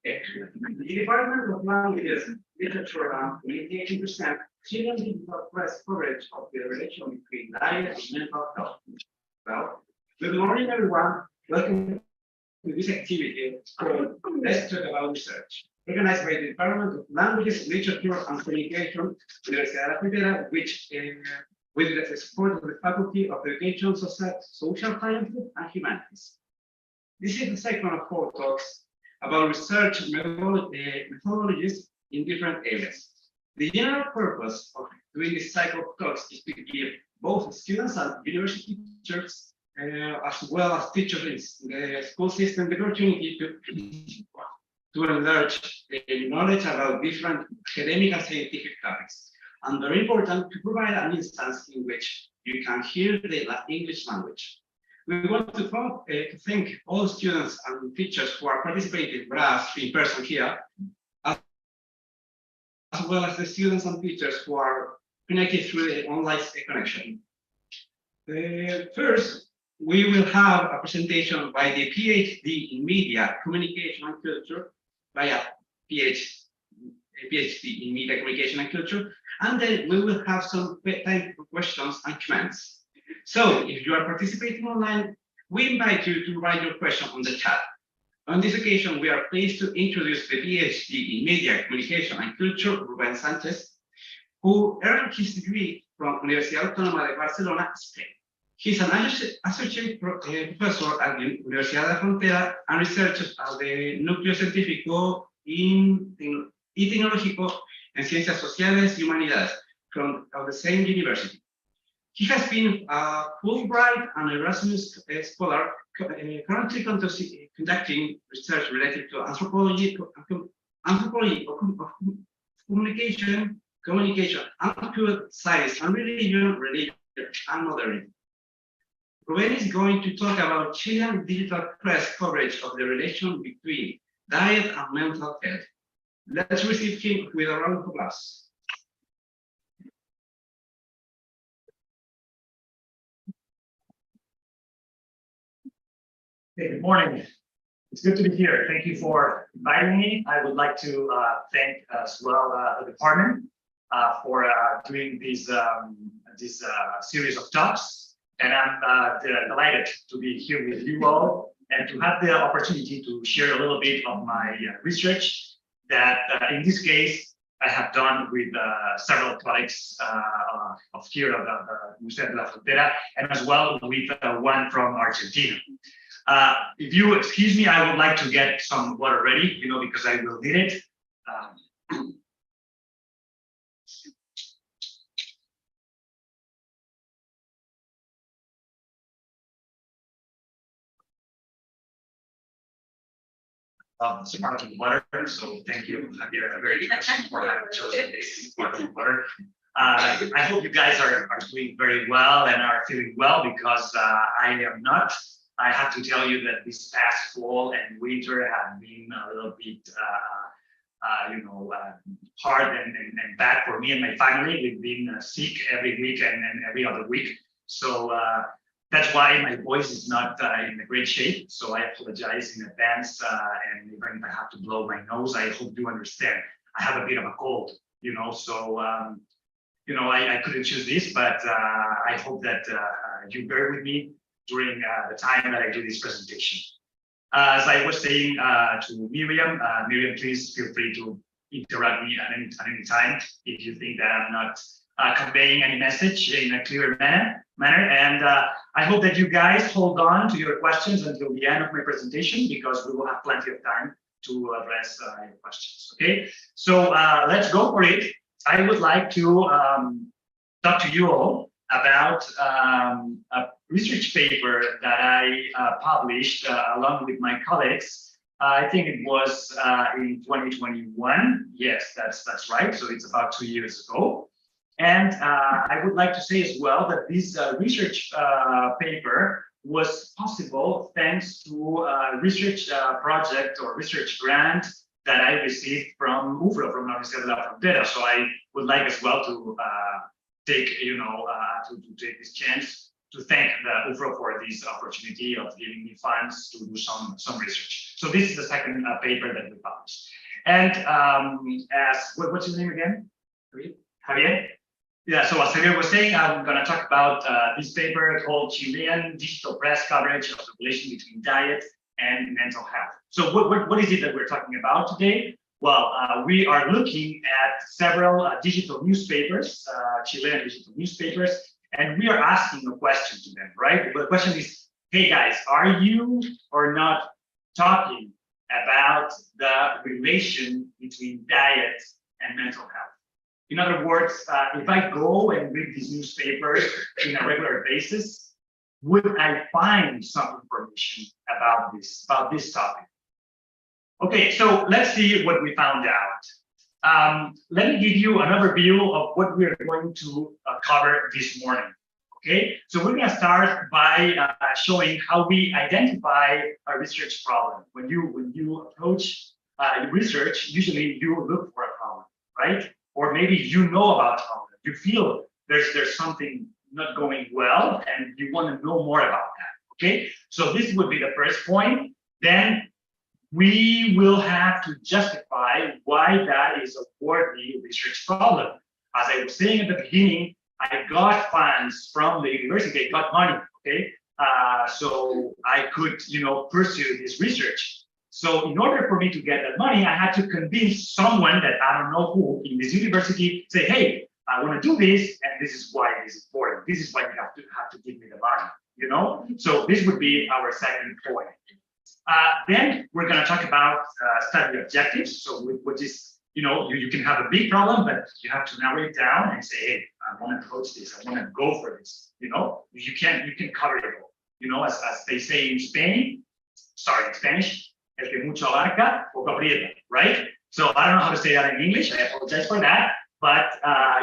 The Department of Languages, Literature and Communication present children press coverage of the relation between diet and mental health. Well, good morning, everyone. Welcome to this activity called Let's Talk About Research, organized by the Department of Languages, Literature and Communication, Universidad de la Frontera, which with the support of the Faculty of Education, Social Sciences and Humanities. This is the second of 4 talks about research methodologies in different areas. The general purpose of doing this cycle of talks is to give both students and university teachers, as well as teachers in the school system, the opportunity to enlarge knowledge about different academic and scientific topics. And very important to provide an instance in which you can hear the English language. We want to thank all students and teachers who are participating with us in person here, as well as the students and teachers who are connected through the online connection. First, we will have a presentation by the PhD in Media, Communication and Culture, by a PhD in Media, Communication and Culture, and then we will have some time for questions and comments. So if you are participating online, we invite you to write your question on the chat. On this occasion, we are pleased to introduce the PhD in Media, Communication and Culture, Rubén Sánchez, who earned his degree from Universidad Autónoma de Barcelona, Spain. He's an associate professor at the Universidad de la Frontera and researcher at the Núcleo Científico y Tecnológico en Ciencias Sociales y Humanidades from the same university. He has been a Fulbright and Erasmus scholar, currently conducting research related to anthropology of communication, and science, and religion and modernity. Rubén is going to talk about Chilean digital press coverage of the relation between diet and mental health. Let's receive him with a round of applause. Hey, good morning. It's good to be here. Thank you for inviting me. I would like to thank as well the department for doing this series of talks. And I'm delighted to be here with you all and to have the opportunity to share a little bit of my research that in this case I have done with several colleagues of here at the Universidad de la Frontera, and as well with one from Argentina. If you excuse me, I would like to get some water ready, because I will need it. Sparkling water, so thank you. Javier, very interesting for having chosen this sparkling water. I hope you guys are doing very well and are feeling well, because I am not. I have to tell you that this past fall and winter have been a little bit, hard and bad for me and my family. We've been sick every week and every other week. So that's why my voice is not in a great shape. So I apologize in advance. And even if I have to blow my nose, I hope you understand. I have a bit of a cold, so, I couldn't choose this, but I hope that you bear with me during the time that I do this presentation. As I was saying to Miriam, please feel free to interrupt me at any time if you think that I'm not conveying any message in a clear manner. And I hope that you guys hold on to your questions until the end of my presentation, because we will have plenty of time to address your questions. Okay, so let's go for it. I would like to talk to you all about a research paper that I published along with my colleagues. I think it was in 2021. Yes, that's right. So it's about 2 years ago. And I would like to say as well that this research paper was possible thanks to a research project or research grant that I received from UFRO, from la Universidad de la Frontera. So I would like as well to take, to take this chance to thank the UFRO for this opportunity of giving me funds to do some research. So this is the second paper that we published. And what's your name again? Javier? Yeah, so as Javier was saying, I'm going to talk about this paper called Chilean Digital Press Coverage of the Relation Between Diet and Mental Health. So what is it that we're talking about today? Well, we are looking at several digital newspapers, Chilean digital newspapers, and we are asking a question to them, right? The question is, hey guys, are you or not talking about the relation between diet and mental health. In other words, if I go and read these newspapers on a regular basis, would I find some information about this topic? Okay, so let's see what we found out. Let me give you an overview of what we're going to cover this morning. Okay, so we're going to start by showing how we identify a research problem. When you approach research, usually you look for a problem, right? Or maybe you know about a problem. You feel there's something not going well, and you want to know more about that. Okay, so this would be the first point. Then we will have to justify why that is a worthy research problem. As I was saying at the beginning, I got funds from the university, I got money, okay? So I could, pursue this research. So in order for me to get that money, I had to convince someone that I don't know who in this university, say, hey, I want to do this, and this is why it is important. This is why you have to give me the money, So this would be our second point. Then we're going to talk about study objectives. So which is, you can have a big problem, but you have to narrow it down and say, hey, I want to approach this. I want to go for this. You can cover it all. As they say in Spanish, el que mucho abarca, poco aprieta, right? So I don't know how to say that in English. I apologize for that, but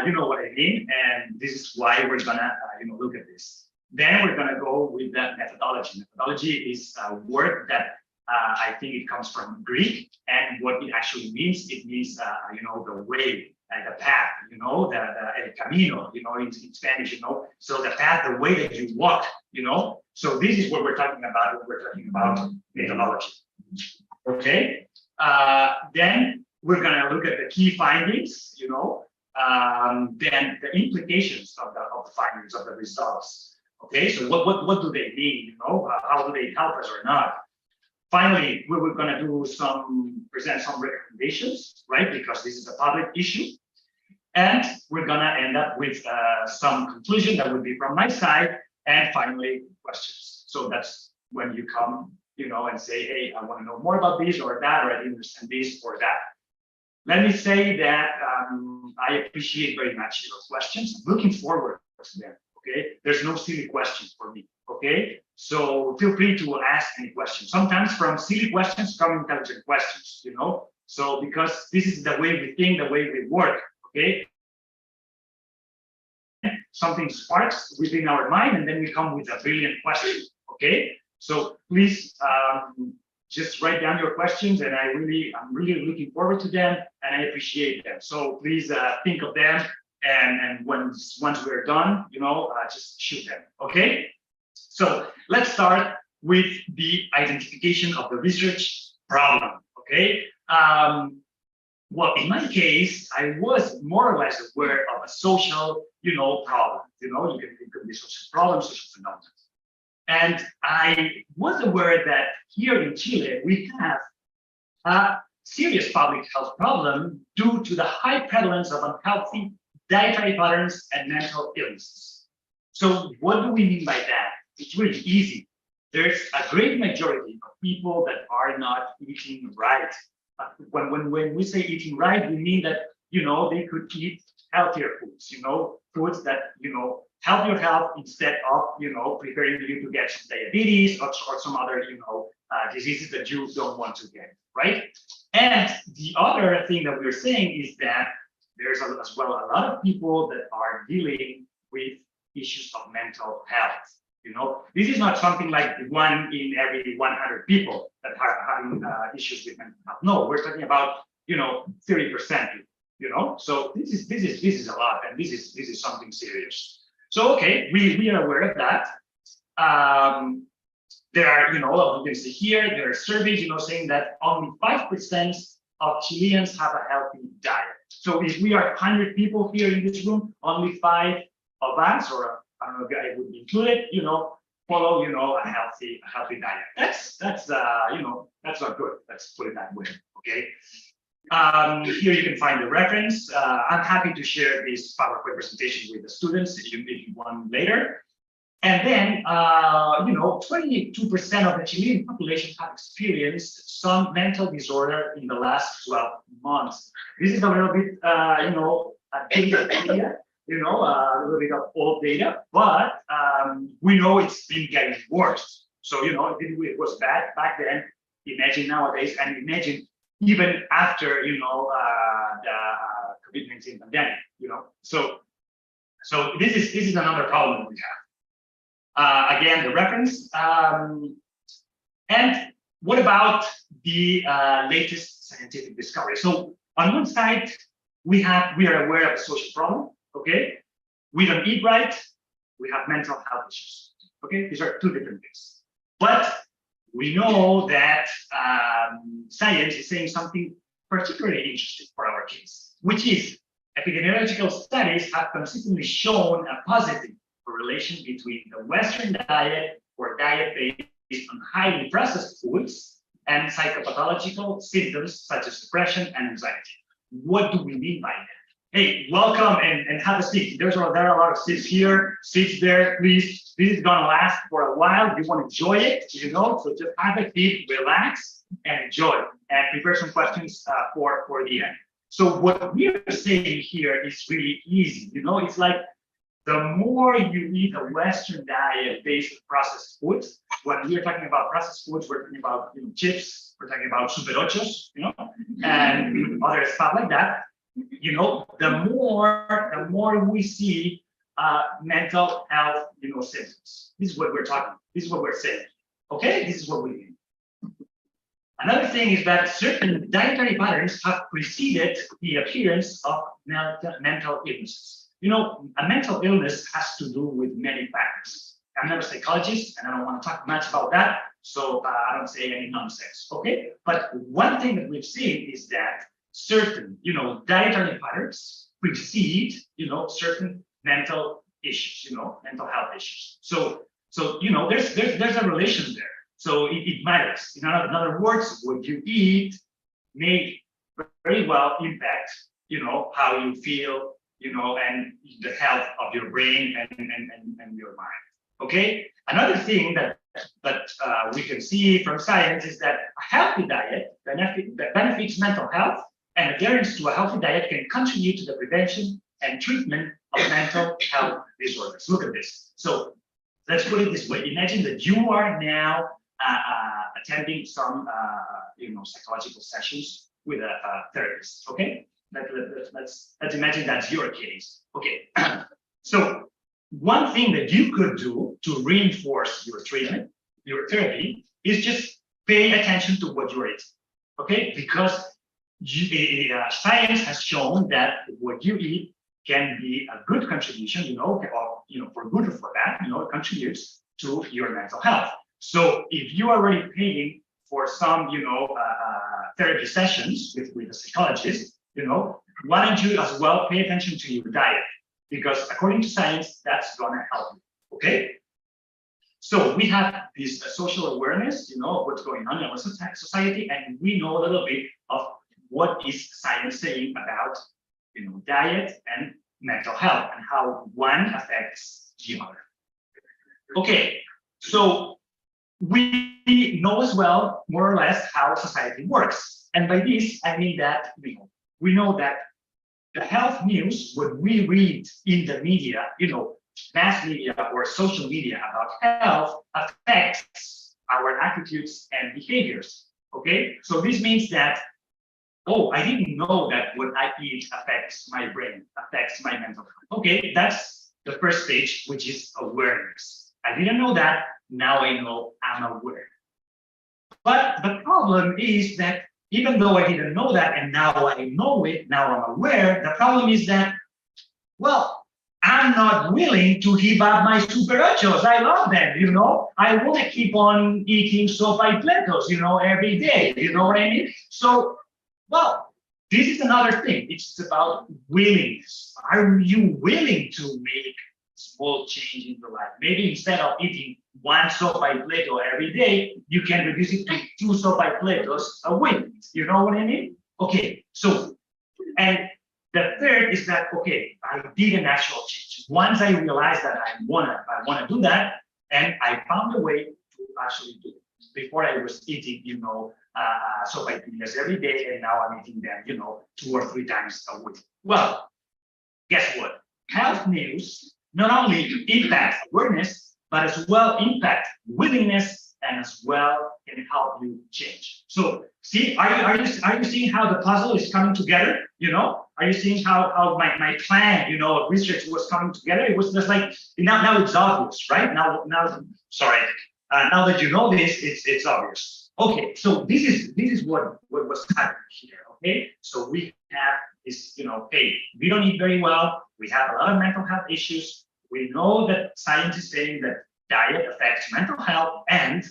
you know what I mean. And this is why we're gonna, look at this. Then we're gonna go with the methodology. Methodology is a word that I think it comes from Greek, and what it actually means, it means, the way, the path, the el camino, in Spanish, so the path, the way that you walk, So this is what we're talking about when we're talking about methodology. Okay. Then we're gonna look at the key findings, then the implications of the findings of the results. Okay, so what do they mean? How do they help us or not? Finally, we were going to present some recommendations, right? Because this is a public issue, and we're going to end up with some conclusion that would be from my side, and finally questions. So that's when you come, and say, hey, I want to know more about this or that, or I didn't understand this or that. Let me say that I appreciate very much your questions. I'm looking forward to them. Okay, there's no silly questions for me. Okay, so feel free to ask any questions. Sometimes from silly questions come intelligent questions. So because this is the way we think, the way we work. Okay, something sparks within our mind, and then we come with a brilliant question. Okay, so please just write down your questions, and I'm really looking forward to them, and I appreciate them. So please think of them. And once we're done, just shoot them, okay? So let's start with the identification of the research problem, okay? Well, in my case, I was more or less aware of a social, problem. You can think of this social problem, social phenomenon. And I was aware that here in Chile, we have a serious public health problem due to the high prevalence of unhealthy dietary patterns and mental illnesses. So what do we mean by that? It's really easy. There's a great majority of people that are not eating right. When we say eating right, we mean that, they could eat healthier foods, foods that, help your health instead of, preparing you to get some diabetes or some other, diseases that you don't want to get, right? And the other thing that we're saying is that there's as well a lot of people that are dealing with issues of mental health. This is not something like 1 in every 100 people that are having issues with mental health. No, we're talking about 30%. So this is a lot, and this is something serious. So okay, we are aware of that. There are you can see here there are surveys saying that only 5% of Chileans have a healthy diet. So if we are 100 people here in this room, only 5 of us, or I don't know, guy would be included, follow, a healthy diet. That's not good. Let's put it that way. Okay. Here you can find the reference. I'm happy to share this PowerPoint presentation with the students if you want later. And then, 22% of the Chilean population have experienced some mental disorder in the last 12 months. This is a little bit, data, a little bit of old data, but we know it's been getting worse. So, if it was bad back then, imagine nowadays, and imagine even after, the COVID-19 pandemic, So this is another problem we have. Again, the reference. And what about the latest scientific discovery? So on one side, we are aware of a social problem. Okay, we don't eat right. We have mental health issues. Okay, these are two different things. But we know that science is saying something particularly interesting for our kids, which is epidemiological studies have consistently shown a positive correlation between the Western diet or diet based on highly processed foods and psychopathological symptoms such as depression and anxiety. What do we mean by that? Hey, welcome and have a seat. There are a lot of seats here, seats there, please. This is gonna last for a while. You want to enjoy it, so just have a seat, relax, and enjoy, and prepare some questions for the end. So what we are saying here is really easy. It's like the more you eat a Western diet based on processed foods, when we're talking about processed foods, we're talking about chips, we're talking about super ochos, and other stuff like that. The more we see mental health, symptoms. This is what we're talking. This is what we're saying. Okay, this is what we mean. Another thing is that certain dietary patterns have preceded the appearance of mental illnesses. A mental illness has to do with many factors. I'm not a psychologist, and I don't want to talk much about that, so I don't say any nonsense. Okay, but one thing that we've seen is that certain, dietary patterns precede, certain mental issues, mental health issues. So there's a relation there. So it matters. In other words, what you eat may very well impact, how you feel, and the health of your brain and your mind. Okay. Another thing that we can see from science is that a healthy diet benefits mental health, and adherence to a healthy diet can contribute to the prevention and treatment of mental health disorders. Look at this. So let's put it this way. Imagine that you are now attending some psychological sessions with a therapist. Okay, let's imagine that's your case. Okay, so one thing that you could do to reinforce your treatment, your therapy, is just pay attention to what you're eating. Okay, because science has shown that what you eat can be a good contribution, for good or for bad, it contributes to your mental health. So if you are already paying for some, therapy sessions with a psychologist, why don't you as well pay attention to your diet? Because according to science, that's gonna help you, okay? So we have this social awareness, of what's going on in our society, and we know a little bit of what is science saying about, diet and mental health and how one affects the other. Okay, so we know as well, more or less, how society works. And by this, I mean that we know that the health news, what we read in the media, mass media or social media about health, affects our attitudes and behaviors. Okay, so this means that, oh, I didn't know that what I eat affects my brain, affects my mental health. Okay, that's the first stage, which is awareness. I didn't know that, now I know, I'm aware. But the problem is that even though I didn't know that, and now I know it, now I'm aware, the problem is that, well, I'm not willing to give up my super ochos. I love them, I want to keep on eating sopa y pletos, every day, you know what I mean? So, well, this is another thing. It's about willingness. Are you willing to make small change in your life? Maybe instead of eating one sopa y pleto every day, you can reduce it to 2 sopa y pletos a week. You know what I mean? Okay, so, and The third is that, okay, I did an actual change. Once I realized that I wanna do that, and I found a way to actually do it. Before I was eating, sopaitillas every day, and now I'm eating them, 2 or 3 times a week. Well, guess what? Health news not only impacts awareness, but as well impact willingness, and as well can help you change. So, see, are you seeing how the puzzle is coming together? Are you seeing how my plan, of research was coming together? It was just like now it's obvious, right? Now that you know this, it's obvious. Okay, so this is what was happening here. Okay, so we have this, hey, we don't eat very well. We have a lot of mental health issues. We know that science is saying that diet affects mental health, and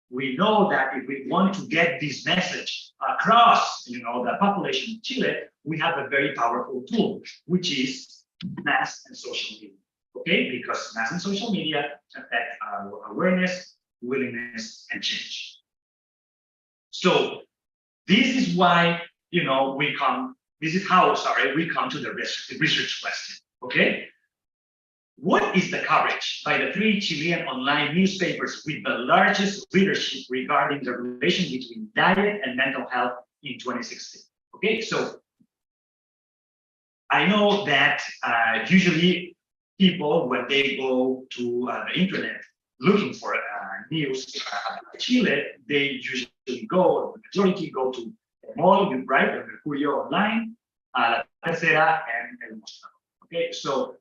we know that if we want to get this message across, the population of Chile, we have a very powerful tool, which is mass and social media. Okay, because mass and social media affect our awareness, willingness, and change. So this is why, this is how, we come to the research question. Okay. What is the coverage by the 3 Chilean online newspapers with the largest readership regarding the relation between diet and mental health in 2016? Okay, so I know that usually people, when they go to the internet looking for news about Chile, they usually the majority go to the mall, right? El Mercurio Online, La Tercera, and El Mostrador. Okay, so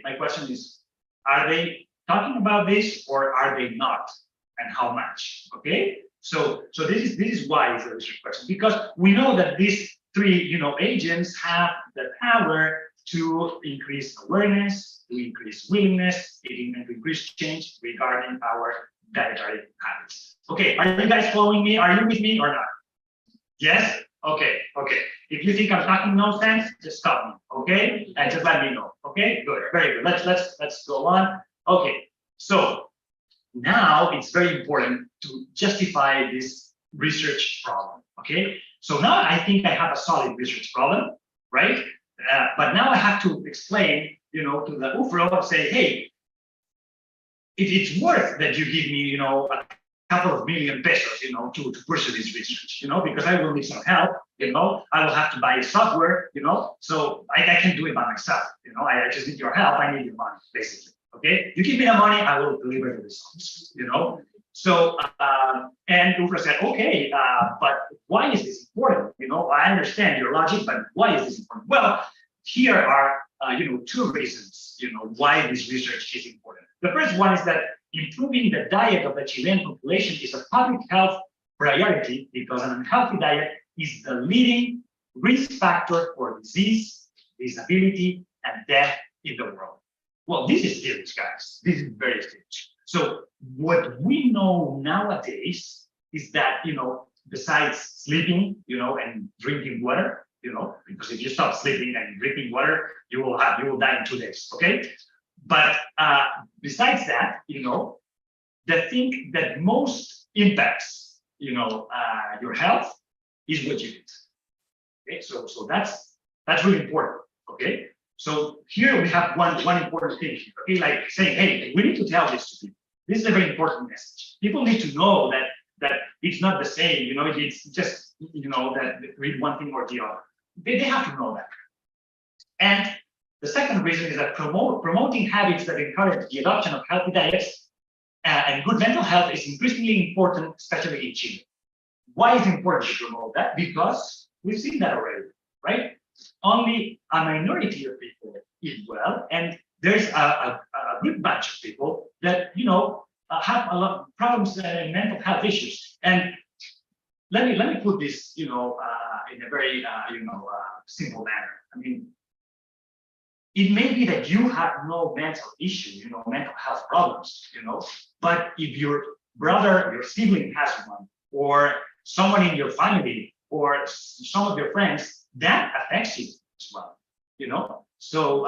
my question is, are they talking about this or are they not, and how much? Okay, so this is why it's a research question, because we know that these 3 agents have the power to increase awareness, to increase willingness, and to increase change regarding our dietary habits. Okay, are you guys following me? Are you with me or not? Yes? Okay. If you think I'm talking nonsense, just stop me, okay? And just let me know. Okay, good, very good. Let's go on. Okay, so now it's very important to justify this research problem. Okay, so now I think I have a solid research problem, right? But now I have to explain, to the UFRO, say, hey, if it's worth that you give me, a couple of million pesos, to pursue this research, because I will need some help, I will have to buy software, so I can't do it by myself, I just need your help, I need your money, basically, okay? You give me the money, I will deliver the results, So, and UFRA said, okay, but why is this important? I understand your logic, but why is this important? Well, here are, 2 reasons, why this research is important. The first one is that improving the diet of the Chilean population is a public health priority because an unhealthy diet is the leading risk factor for disease, disability, and death in the world. Well, this is serious, guys. This is very serious. So what we know nowadays is that, besides sleeping, and drinking water, because if you stop sleeping and drinking water, you will die in 2 days, okay? But besides that, the thing that most impacts, your health is what you eat. Okay, so that's really important. Okay, so here we have one important thing. Okay, like saying, hey, we need to tell this to people. This is a very important message. People need to know that it's not the same. It's just that read one thing or the other. They have to know that. And the second reason is that promoting habits that encourage the adoption of healthy diets and good mental health is increasingly important, especially in Chile. Why is it important to promote that? Because we've seen that already, right? Only a minority of people eat well, and there's a good bunch of people that have a lot of problems and mental health issues. And let me put this, in a very simple manner. I mean, it may be that you have no mental issue, mental health problems, but if your brother, your sibling has one, or someone in your family, or some of your friends, that affects you as well, So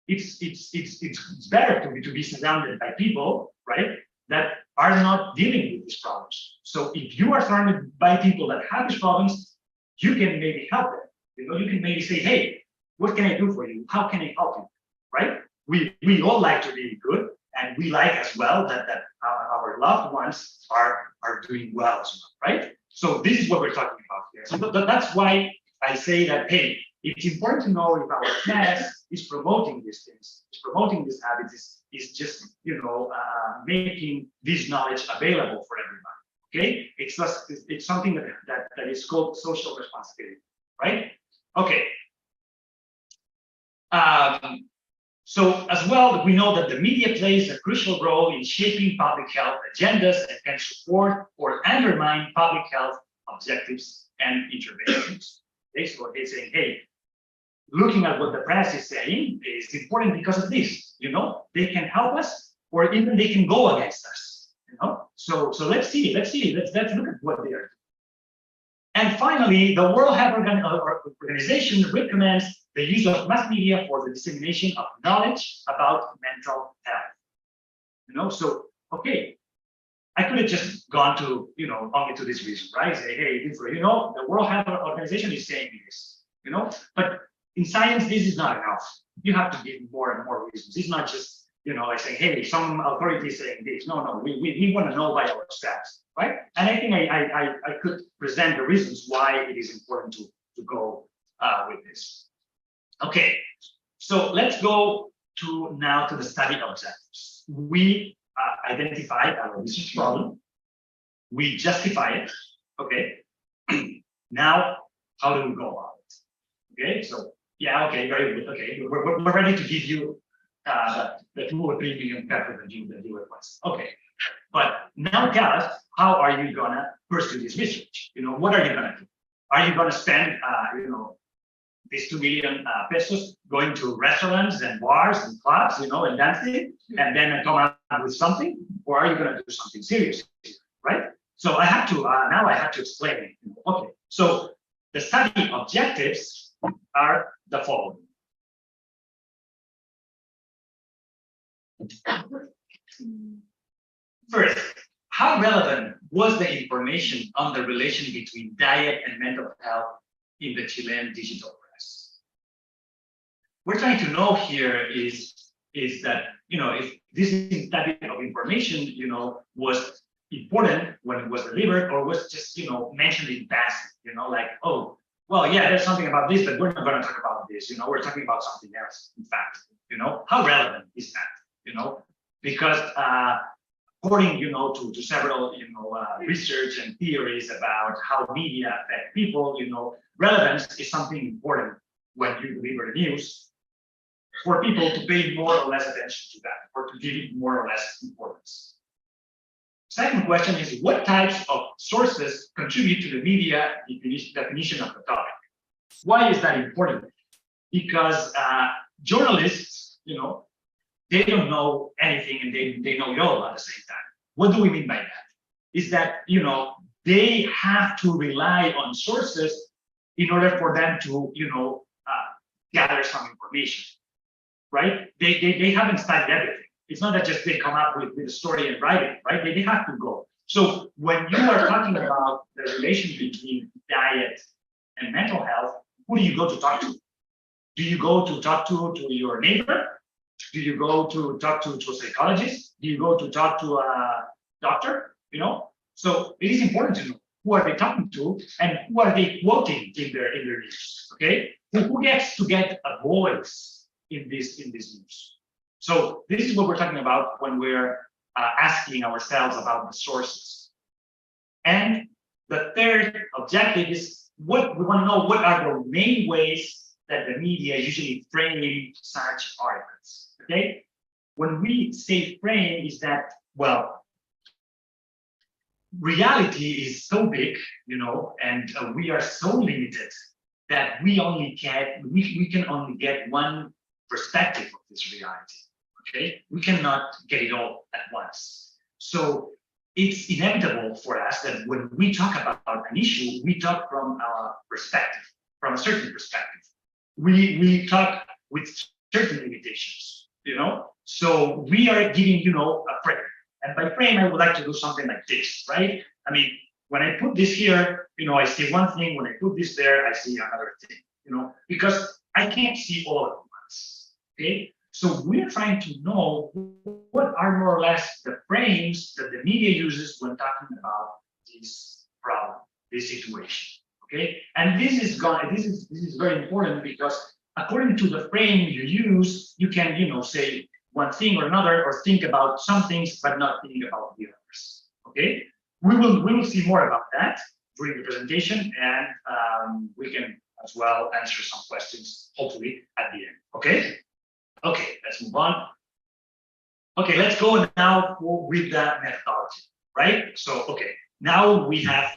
it's better to be surrounded by people, right, that are not dealing with these problems. So if you are surrounded by people that have these problems, you can maybe help them. You can maybe say, hey, What can I do for you? How can I help you? Right? We all like to be good, and we like as well that our loved ones are doing well as well, right? So this is what we're talking about here. So that's why I say that, hey, it's important to know if our class is promoting these things, is promoting these habits, is just, making this knowledge available for everybody. Okay, it's something that is called social responsibility, right? Okay. So as well, we know that the media plays a crucial role in shaping public health agendas and can support or undermine public health objectives and interventions. Okay, so they're saying, hey, looking at what the press is saying is important because of this. They can help us, or even they can go against us. So let's see. Let's look at what they are doing. And finally, the World Health Organization recommends the use of mass media for the dissemination of knowledge about mental health. So okay, I could have just gone to only to this reason, right? Say, hey, the World Health Organization is saying this, but in science, this is not enough. You have to give more and more reasons. It's not just I say, hey, some authority is saying this. No, we want to know by ourselves, right? And I think I could present the reasons why it is important to go with this. Okay, so let's go now to the study objectives. We identified our research problem. We justify it. Okay. Now, how do we go about it? Okay, so yeah, okay, very good. Okay, we're ready to give you the 2 or 3 million pepper that you request. Okay, but now tell us, how are you gonna pursue this research? What are you gonna do? Are you gonna spend these 2 million pesos going to restaurants and bars and clubs, and dancing, and then come out with something, or are you gonna do something serious, right? So I have to now I have to explain it. Okay, so the study objectives are the following. First, how relevant was the information on the relation between diet and mental health in the Chilean digital press? We're trying to know here is that if this type of information was important when it was delivered, or was just mentioned in passing, like, oh, well, yeah, there's something about this, but we're not going to talk about this. We're talking about something else. In fact, how relevant is that? Because according to several research and theories about how media affect people, relevance is something important when you deliver the news, for people to pay more or less attention to that, or to give it more or less importance. Second question is, what types of sources contribute to the media definition of the topic? Why is that important? Because journalists, they don't know anything, and they know it all at the same time. What do we mean by that? Is that they have to rely on sources in order for them to gather some information, right? They haven't studied everything. It's not that just they come up with a story and write it, right? They have to go. So when you are talking about the relation between diet and mental health, who do you go to talk to? Do you go to talk to your neighbor? Do you go to talk to a psychologist? Do you go to talk to a doctor? So it is important to know who are they talking to and who are they quoting in their news. Okay, who gets to get a voice in this news? So this is what we're talking about when we're asking ourselves about the sources. And the third objective is what we want to know. What are the main ways that the media usually frame such articles? Okay, when we say frame, is that, well, reality is so big, and we are so limited that we can only get one perspective of this reality. Okay, we cannot get it all at once. So it's inevitable for us that when we talk about an issue, we talk from our perspective, from a certain perspective. We talk with certain limitations, So we are giving, a frame. And by frame, I would like to do something like this, right? I mean, when I put this here, I see one thing. When I put this there, I see another thing, because I can't see all at once. Okay, so we're trying to know what are more or less the frames that the media uses when talking about this problem, this situation. Okay, and this is very important because according to the frame you use, you can say one thing or another, or think about some things but not think about the others. Okay, we will see more about that during the presentation, and we can as well answer some questions hopefully at the end. Okay, let's move on. Okay, let's go now with the methodology, right? So now we have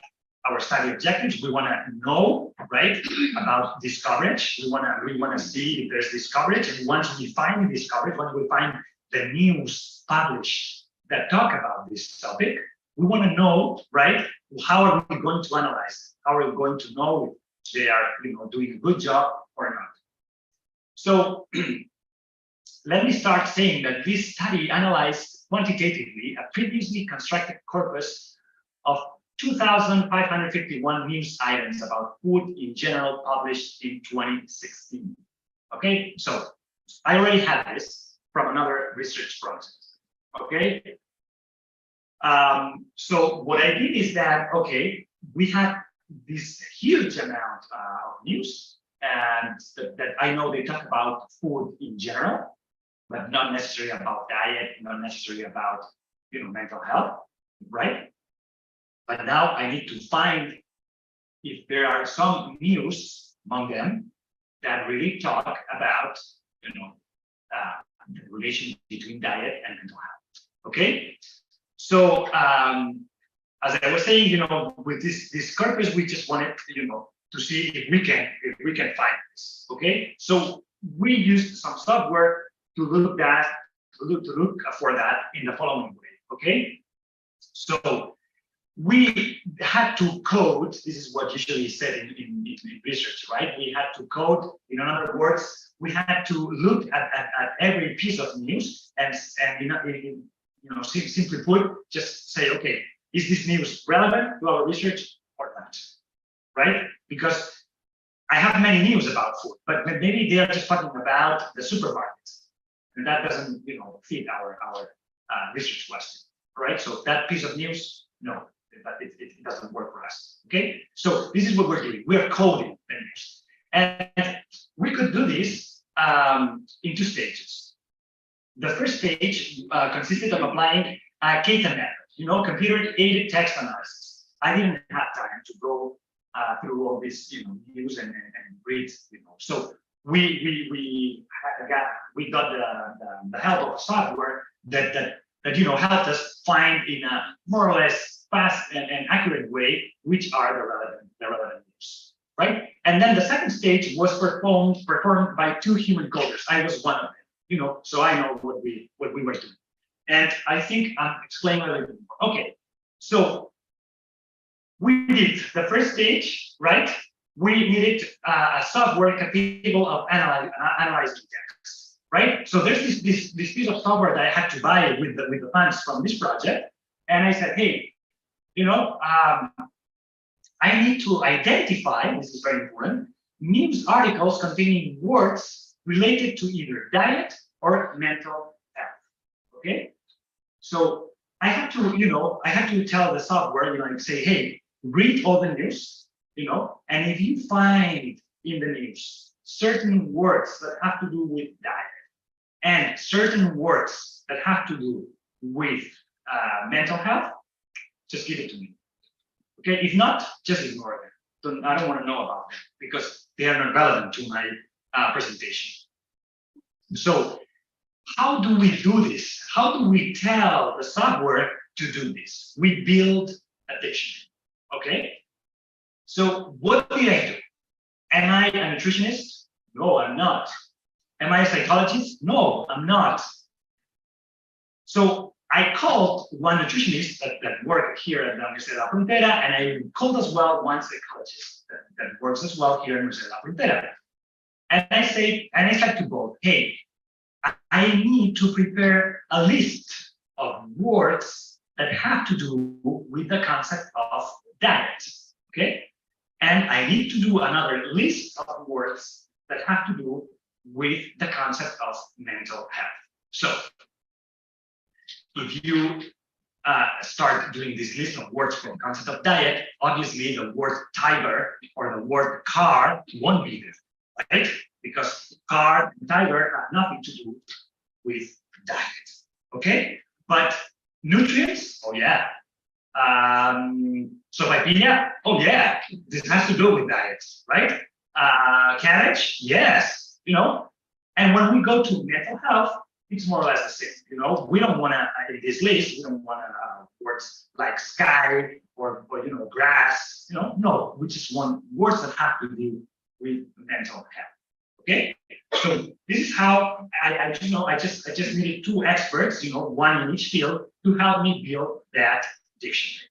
our study objectives. We want to know, right, about this coverage. We want to see if there's this coverage, and once we find this coverage, once we find the news published that talk about this topic, we want to know, right, how are we going to analyze it? How are we going to know if they are doing a good job or not? So let me start saying that this study analyzed quantitatively a previously constructed corpus of 2,551 news items about food in general published in 2016. Okay, so I already had this from another research project. Okay, so what I did is that, we had this huge amount of news, and that I know they talk about food in general, but not necessarily about diet, not necessarily about mental health, right? But now I need to find if there are some news among them that really talk about the relation between diet and mental health. Okay, so as I was saying, with this corpus, we just wanted to see if we can find this. Okay, so we used some software to look for that in the following way. Okay, so we had to code. This is what usually is said in research, right? We had to code. In other words, we had to look at every piece of news and simply put, just say, okay, is this news relevant to our research or not, right? Because I have many news about food, but maybe they are just talking about the supermarkets, and that doesn't, fit our research question, right? So that piece of news, no, it doesn't work for us. Okay, so this is what we're doing. We are coding the news, and we could do this in two stages. The first stage consisted of applying a Keita method, computer-aided text analysis. I didn't have time to go through all this, news and read, So we got the help of software that helped us find in a more or less fast and accurate way which are the relevant news, right? And then the second stage was performed by two human coders. I was one of them, so I know what we were doing. And I think I'm explaining a little bit more. Okay, so we did the first stage, right? We needed a software capable of analyzing text, right? So there's this piece of software that I had to buy with the funds from this project, and I said, hey, I need to identify. This is very important. News articles containing words related to either diet or mental health. Okay, so I had to tell the software, say, hey, read all the news, and if you find in the news certain words that have to do with diet and certain words that have to do with mental health, just give it to me. Okay, if not, just ignore them. I don't want to know about them because they are not relevant to my presentation. So how do we do this? How do we tell the software to do this? We build a dictionary. Okay, so what did I do? Am I a nutritionist? No, I'm not. Am I a psychologist? No, I'm not. So I called one nutritionist that worked here at the Universidad de la Frontera, and I called as well one psychologist that works as well here at the Universidad de la Frontera. And I said to both, hey, I need to prepare a list of words that have to do with the concept of diet, okay? And I need to do another list of words that have to do with the concept of mental health. So if you start doing this list of words for the concept of diet, obviously the word tiger or the word car won't be there, right? Because car and tiger have nothing to do with diet, okay? But nutrients, oh yeah. Soapapilla, oh yeah, this has to do with diet, right? Cabbage, yes, And when we go to mental health, it's more or less the same. We don't want to, in this list, we don't want to words like sky or grass. No, we just want words that have to do with mental health. Okay, so this is how I just needed two experts, one in each field, to help me build that dictionary.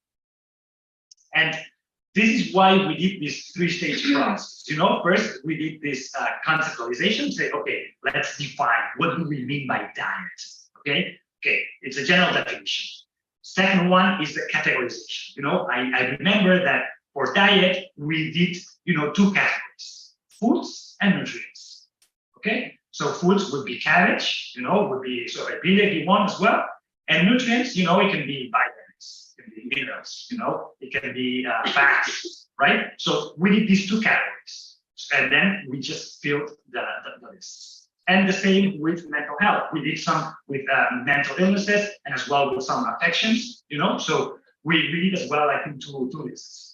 And this is why we did this three-stage process. First we did this conceptualization, say, okay, let's define what do we mean by diet. Okay, it's a general definition. Second one is the categorization. I remember that for diet we did two categories: foods and nutrients. Okay, so foods would be cabbage, would be soapapilla if you want as well, and nutrients, it can be vitamins, it can be minerals, it can be fats, right? So we did these two categories, and then we just filled the lists. And the same with mental health. We did some with mental illnesses and as well with some affections, so we did as well, I think, two lists.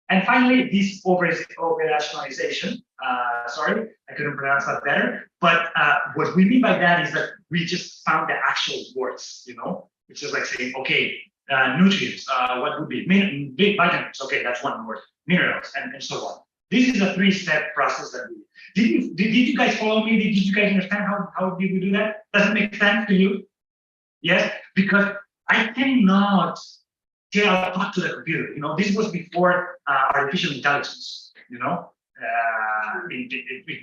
And finally, this over-rationalization, sorry, I couldn't pronounce that better, but what we mean by that is that we just found the actual words, which is like saying, okay, nutrients, what would be? Vitamins, okay, that's one word, minerals, and so on. This is a three-step process that we did you guys follow me? Did you guys understand how did we do that? Does it make sense to you? Yes, because I cannot talk to the computer. This was before artificial intelligence. It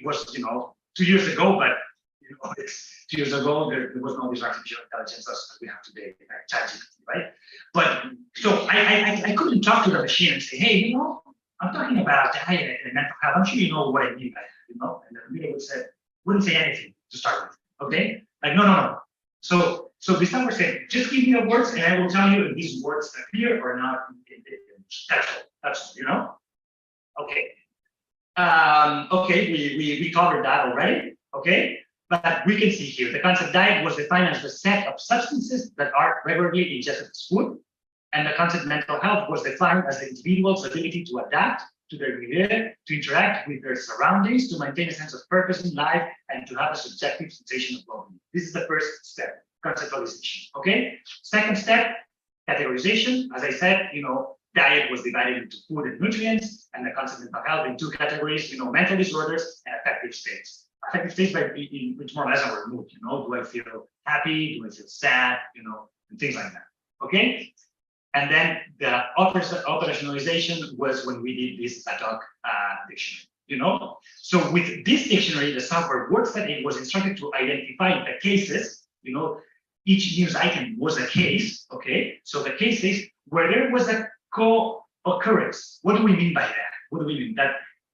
was 2 years ago, but it's 2 years ago there was no this artificial intelligence as we have today, like ChatGPT, right? But so I couldn't talk to the machine and say, hey, I'm talking about diet and mental health. I'm sure you know what I mean by that, And the computer wouldn't say anything to start with. Okay, like no. So this time we're saying, just give me the words and I will tell you if these words appear or not. That's Okay. Okay, we covered that already. Okay, but we can see here the concept diet was defined as the set of substances that are regularly ingested as food, and the concept mental health was defined as the individual's ability to adapt to their milieu, to interact with their surroundings, to maintain a sense of purpose in life, and to have a subjective sensation of well-being. This is the first step, conceptualization. Okay. Second step, categorization. As I said, diet was divided into food and nutrients, and the concept of mental health in two categories, mental disorders and affective states. Affective states by which more or less our mood. Do I feel happy? Do I feel sad? And things like that. Okay. And then the operationalization was when we did this ad hoc dictionary. So with this dictionary, the software works that it was instructed to identify the cases. Each news item was a case. Okay, so the cases where there was a co-occurrence. What do we mean by that? What do we mean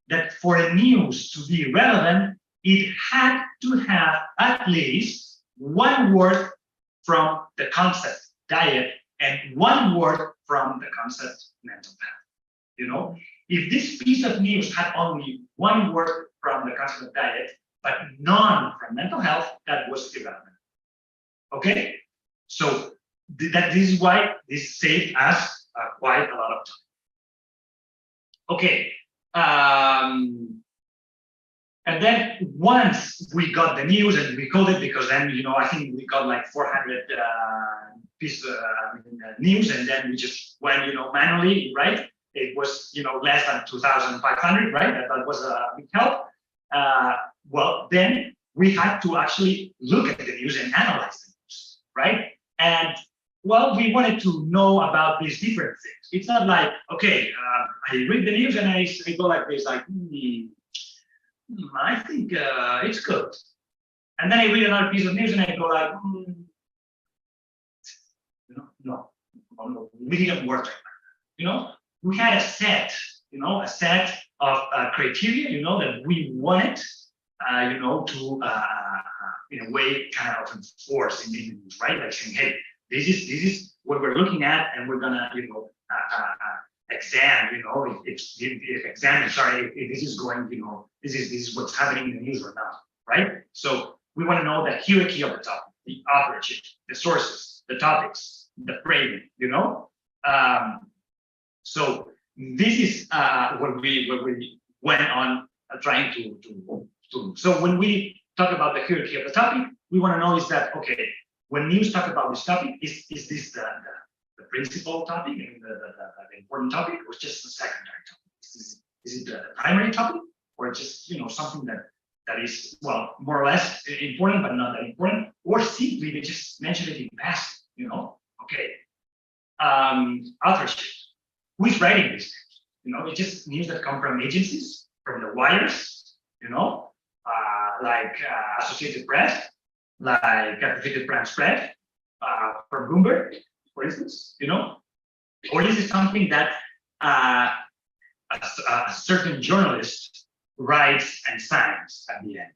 that for a news to be relevant, it had to have at least one word from the concept diet and one word from the concept mental health. If this piece of news had only one word from the concept of diet, but none from mental health, that was irrelevant. Okay, so this is why this saved us quite a lot of time. Okay, and then once we got the news and we coded, because then I think we got like 400 pieces news, and then we just went manually, right? It was less than 2,500, right? That was a big help. Well, then we had to actually look at the news and analyze the news, right? And well, we wanted to know about these different things. It's not like, okay, I read the news and I go like this, like, I think it's good. And then I read another piece of news and I go like, no, we didn't work like that. We had a set, of criteria, that we wanted to in a way kind of enforce in the news, right? Like saying, hey, this is what we're looking at, and we're gonna, examine, if this is going, this is what's happening in the news or not, right? So we want to know the hierarchy of the topic, the authorship, the sources, the topics, the framing, so this is what we went on trying to do. So when we talk about the hierarchy of the topic, we want to know is that, okay, when news talk about this topic, is this the principal topic and the important topic, or just the secondary topic? Is it the primary topic, or just something that is, well, more or less important but not that important, or simply they just mention it in passing, Okay. Authorship. Who is writing this? It's just news that come from agencies, from the wires, like Associated Press, like Associated Press, from Bloomberg, for instance, or is it something that a certain journalist writes and signs at the end,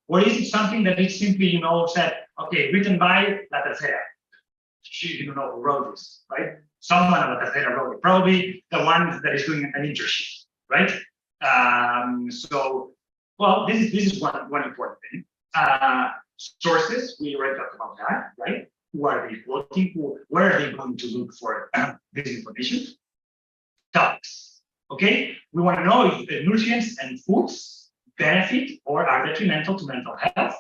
or is it something that is simply, said, okay, written by La Tercera? She didn't know who wrote this, right? Someone at La Tercera wrote it, probably the one that is doing an internship, right? So, well, this is one important thing. Sources, we already talked about that, right? Who are they quoting? Where are they going to look for this information? Topics, okay? We want to know if the nutrients and foods benefit or are detrimental to mental health,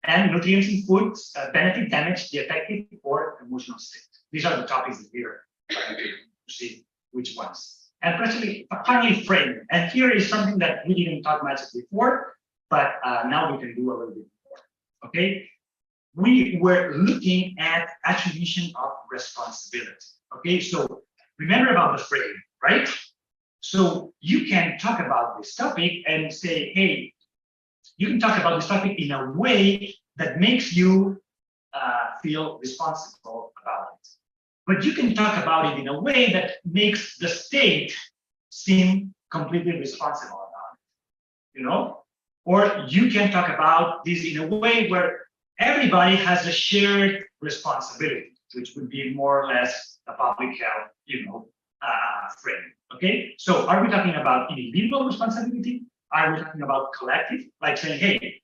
and nutrients in foods benefit, damage the affective or emotional state. These are the topics that we are trying to see which ones. And finally, framing. And here is something that we didn't talk much before, but now we can do a little bit more, okay? We were looking at attribution of responsibility, okay? So remember about the frame, right? So you can talk about this topic and say, hey, you can talk about this topic in a way that makes you feel responsible about it. But you can talk about it in a way that makes the state seem completely responsible about it, Or you can talk about this in a way where everybody has a shared responsibility, which would be more or less a public health, frame, okay? So are we talking about individual responsibility? Are we talking about collective? Like saying, hey,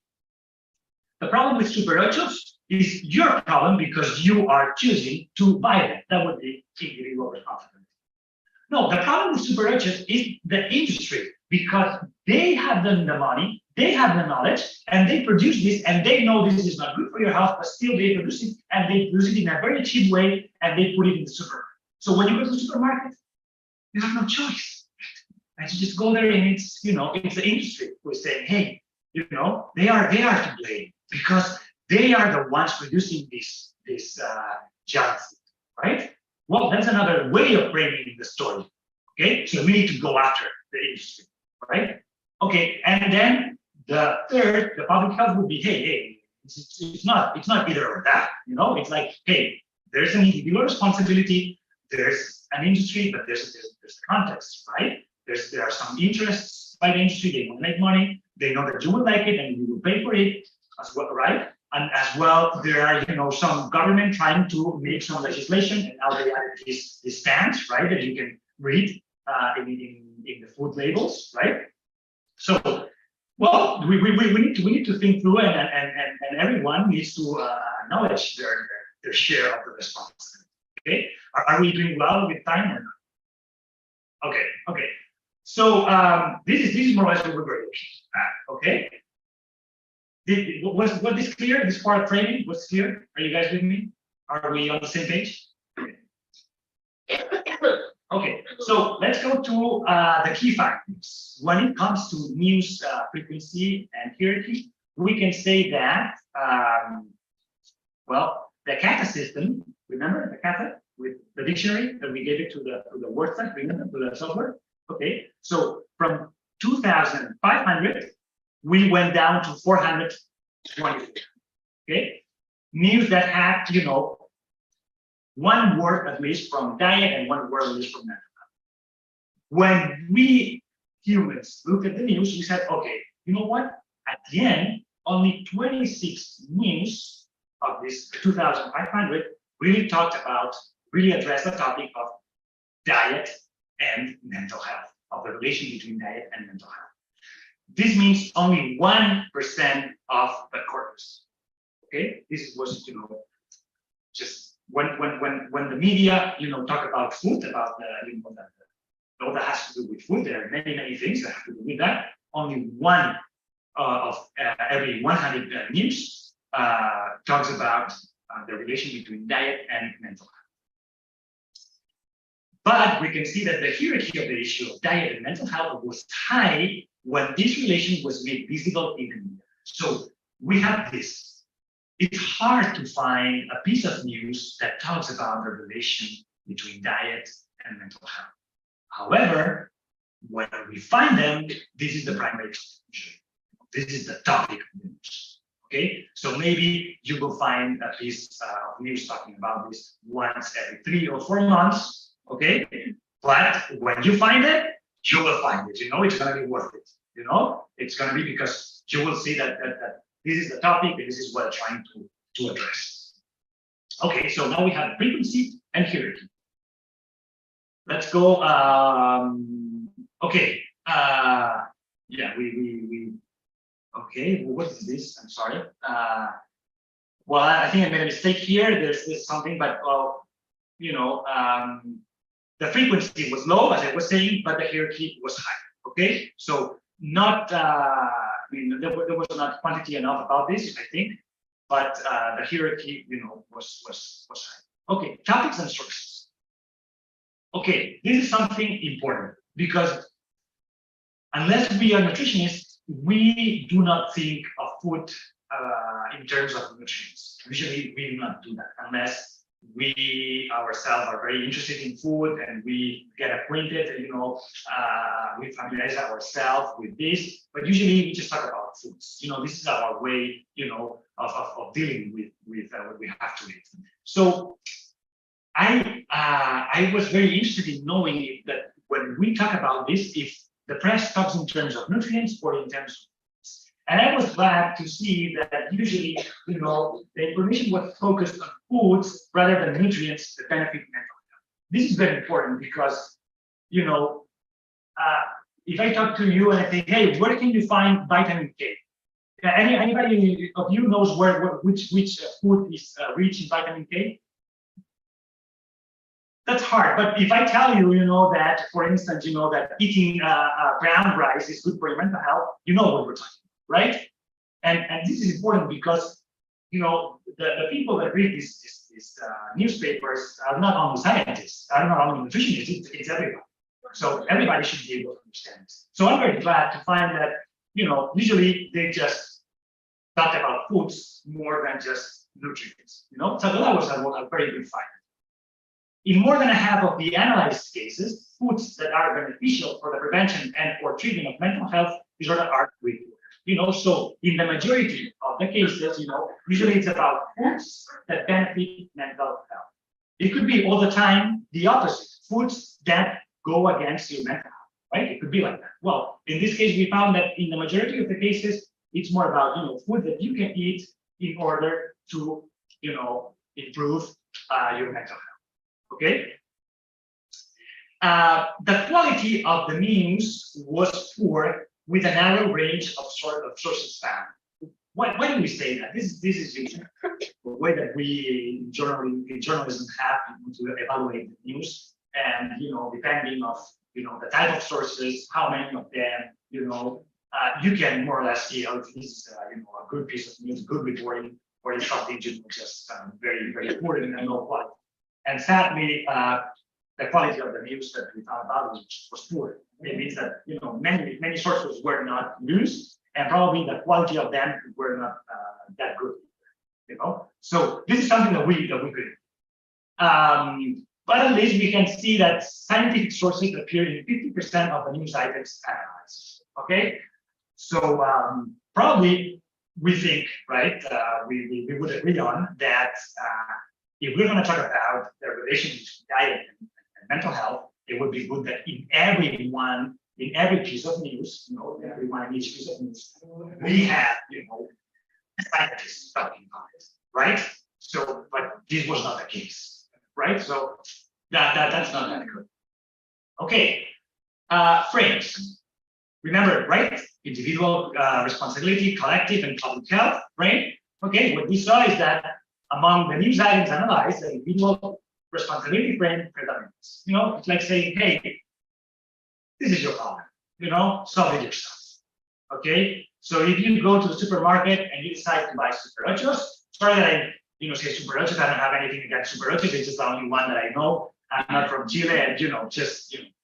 the problem with Super 8s is your problem because you are choosing to buy them. That would be individual responsibility. No, the problem with Super 8s is the industry, because they have the money, they have the knowledge, and they produce this, and they know this is not good for your health, but still they produce it, and they produce it in a very cheap way, and they put it in the supermarket. So when you go to the supermarket, you have no choice. And you just go there, and it's it's the industry who is saying, hey, they are to blame because they are the ones producing this junk food, right? Well, that's another way of framing the story. Okay, so we need to go after the industry, right? Okay, and then the third, the public health would be, hey, it's not either or that. It's like, hey, there's an individual responsibility, there's an industry, but there's the context, right? There are some interests by the industry. They want to make money. They know that you will like it and you will pay for it as well, right? And as well, there are some government trying to make some legislation, and now they added these stamps, right, that you can read in the food labels, right? So, well, we need to think through, and everyone needs to acknowledge their share of the responsibility. Okay, are we doing well with time or not? Okay. So this is more or less what we're going at. Okay. Was this clear? This part of training was clear? Are you guys with me? Are we on the same page? Okay, so let's go to the key findings. When it comes to news frequency and hierarchy, we can say that, well, the kata system, remember the kata with the dictionary that we gave it to the word set, remember, to the software? Okay, so from 2,500, we went down to 424. Okay, news that had, one word at least from diet and one word at least from mental health. When we humans look at the news, we said, okay, you know what? at the end, only 26 news of this 2,500 really addressed the topic of diet and mental health, of the relation between diet and mental health. This means only 1% of the corpus. Okay, this was just when the media talk about food, about all that has to do with food. There are many things that have to do with that. Only one of every 100 news talks about the relation between diet and mental health. But we can see that the hierarchy of the issue of diet and mental health was high when this relation was made visible in the media. So we have this. It's hard to find a piece of news that talks about the relation between diet and mental health. However, when we find them, this is the primary topic. This is the topic of the news. Okay, so maybe you will find a piece of news talking about this once every 3 or 4 months. Okay, but when you find it, you will find it. It's going to be worth it. It's going to be because you will see that this is the topic, and this is what I'm trying to address. Okay, so now we have frequency and hierarchy. Let's go. Okay. Yeah, we. Okay, what is this? I'm sorry. Well, I think I made a mistake here. There's something, but the frequency was low, as I was saying, but the hierarchy was high. Okay, so not. There was not quantity enough about this, I think, but the hierarchy, was high. Okay, topics and sources. Okay, this is something important because unless we are nutritionists, we do not think of food in terms of nutrients. Usually, we do not do that unless we ourselves are very interested in food and we get acquainted, we familiarize ourselves with this. But usually, we just talk about foods. This is our way, of dealing with what we have to eat. So I was very interested in knowing that when we talk about this, if the press talks in terms of nutrients or in terms of foods. And I was glad to see that usually, the information was focused on foods rather than nutrients that benefit mental health. This is very important because, if I talk to you and I say, hey, where can you find vitamin K? Anybody of you knows which food is rich in vitamin K? That's hard, but if I tell you, that, for instance, that eating brown rice is good for your mental health, you know what we're talking about, right? And this is important because, the people that read these newspapers are not only scientists, are not only nutritionists, it's everybody. So everybody should be able to understand this. So I'm very glad to find that, usually they just talk about foods more than just nutrients, So that was a very good finding. In more than a half of the analyzed cases, foods that are beneficial for the prevention and or treatment of mental health disorder are reported. So in the majority of the cases, usually it's about foods that benefit mental health. It could be all the time the opposite, foods that go against your mental health, right? It could be like that. Well, in this case, we found that in the majority of the cases, it's more about, food that you can eat in order to, improve your mental health. Okay. The quality of the news was poor with a narrow range of sources found. Why do we say that? This is the way that we in journalism have to evaluate the news, and depending of the type of sources, how many of them, you can more or less see if this is a good piece of news, good reporting, or is something just very very poor and low quality. And sadly, the quality of the news that we found about was poor. It means that many sources were not used, and probably the quality of them were not that good. So this is something that we could. But at least we can see that scientific sources appear in 50% of the news items analyzed. Okay, so probably we think, right? We would agree on that. If we're going to talk about the relation between diet and mental health, it would be good that in every one in every piece of news, everyone in each piece of news, we have, scientists talking about it, right? So, but this was not the case, right? So that's not that good. Okay, frames. Remember, right? Individual responsibility, collective, and public health, right? Okay, what we saw is that among the news items analyzed, the individual responsibility frame predominates. It's like saying, hey, this is your problem, solve it yourself. Okay, so if you go to the supermarket and you decide to buy Super Ochos, sorry that I say Super Ochos, I don't have anything against Super Ochos, it's just the only one that I know. I'm not from Chile, and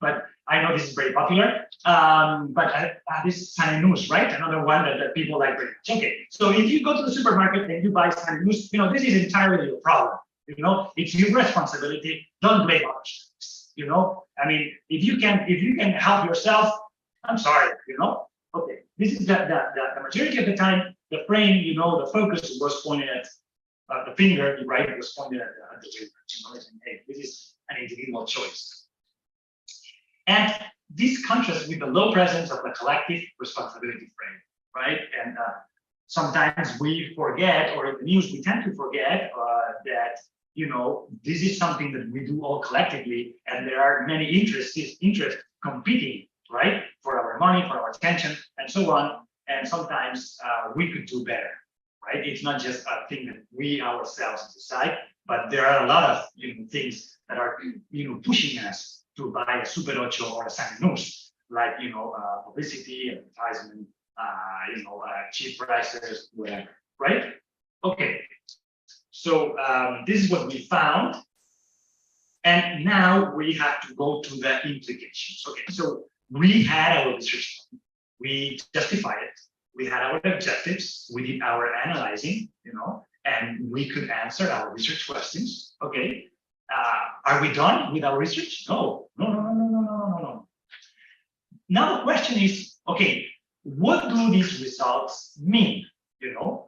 but I know this is very popular. But this is San News, right? Another one that people like very much. Okay, so if you go to the supermarket and you buy San News, this is entirely your problem. It's your responsibility. Don't blame others. I mean, if you can help yourself, I'm sorry. Okay, this is the majority of the time the frame, the focus was pointed at the finger, right? It was pointed at the way, and hey, this is an individual choice. And this contrasts with the low presence of the collective responsibility frame, right? And sometimes we forget, or in the news we tend to forget that this is something that we do all collectively, and there are many interests competing, right, for our money, for our attention, and so on. And sometimes we could do better, right? It's not just a thing that we ourselves decide, but there are a lot of things that are pushing us to buy a Super Ocho or a San News, like publicity, advertisement, cheap prices, whatever, right? Okay, so this is what we found, and now we have to go to the implications. Okay, so we had our research, we justified it, we had our objectives, we did our analyzing, and we could answer our research questions. Okay, are we done with our research? No. Now the question is, okay, what do these results mean?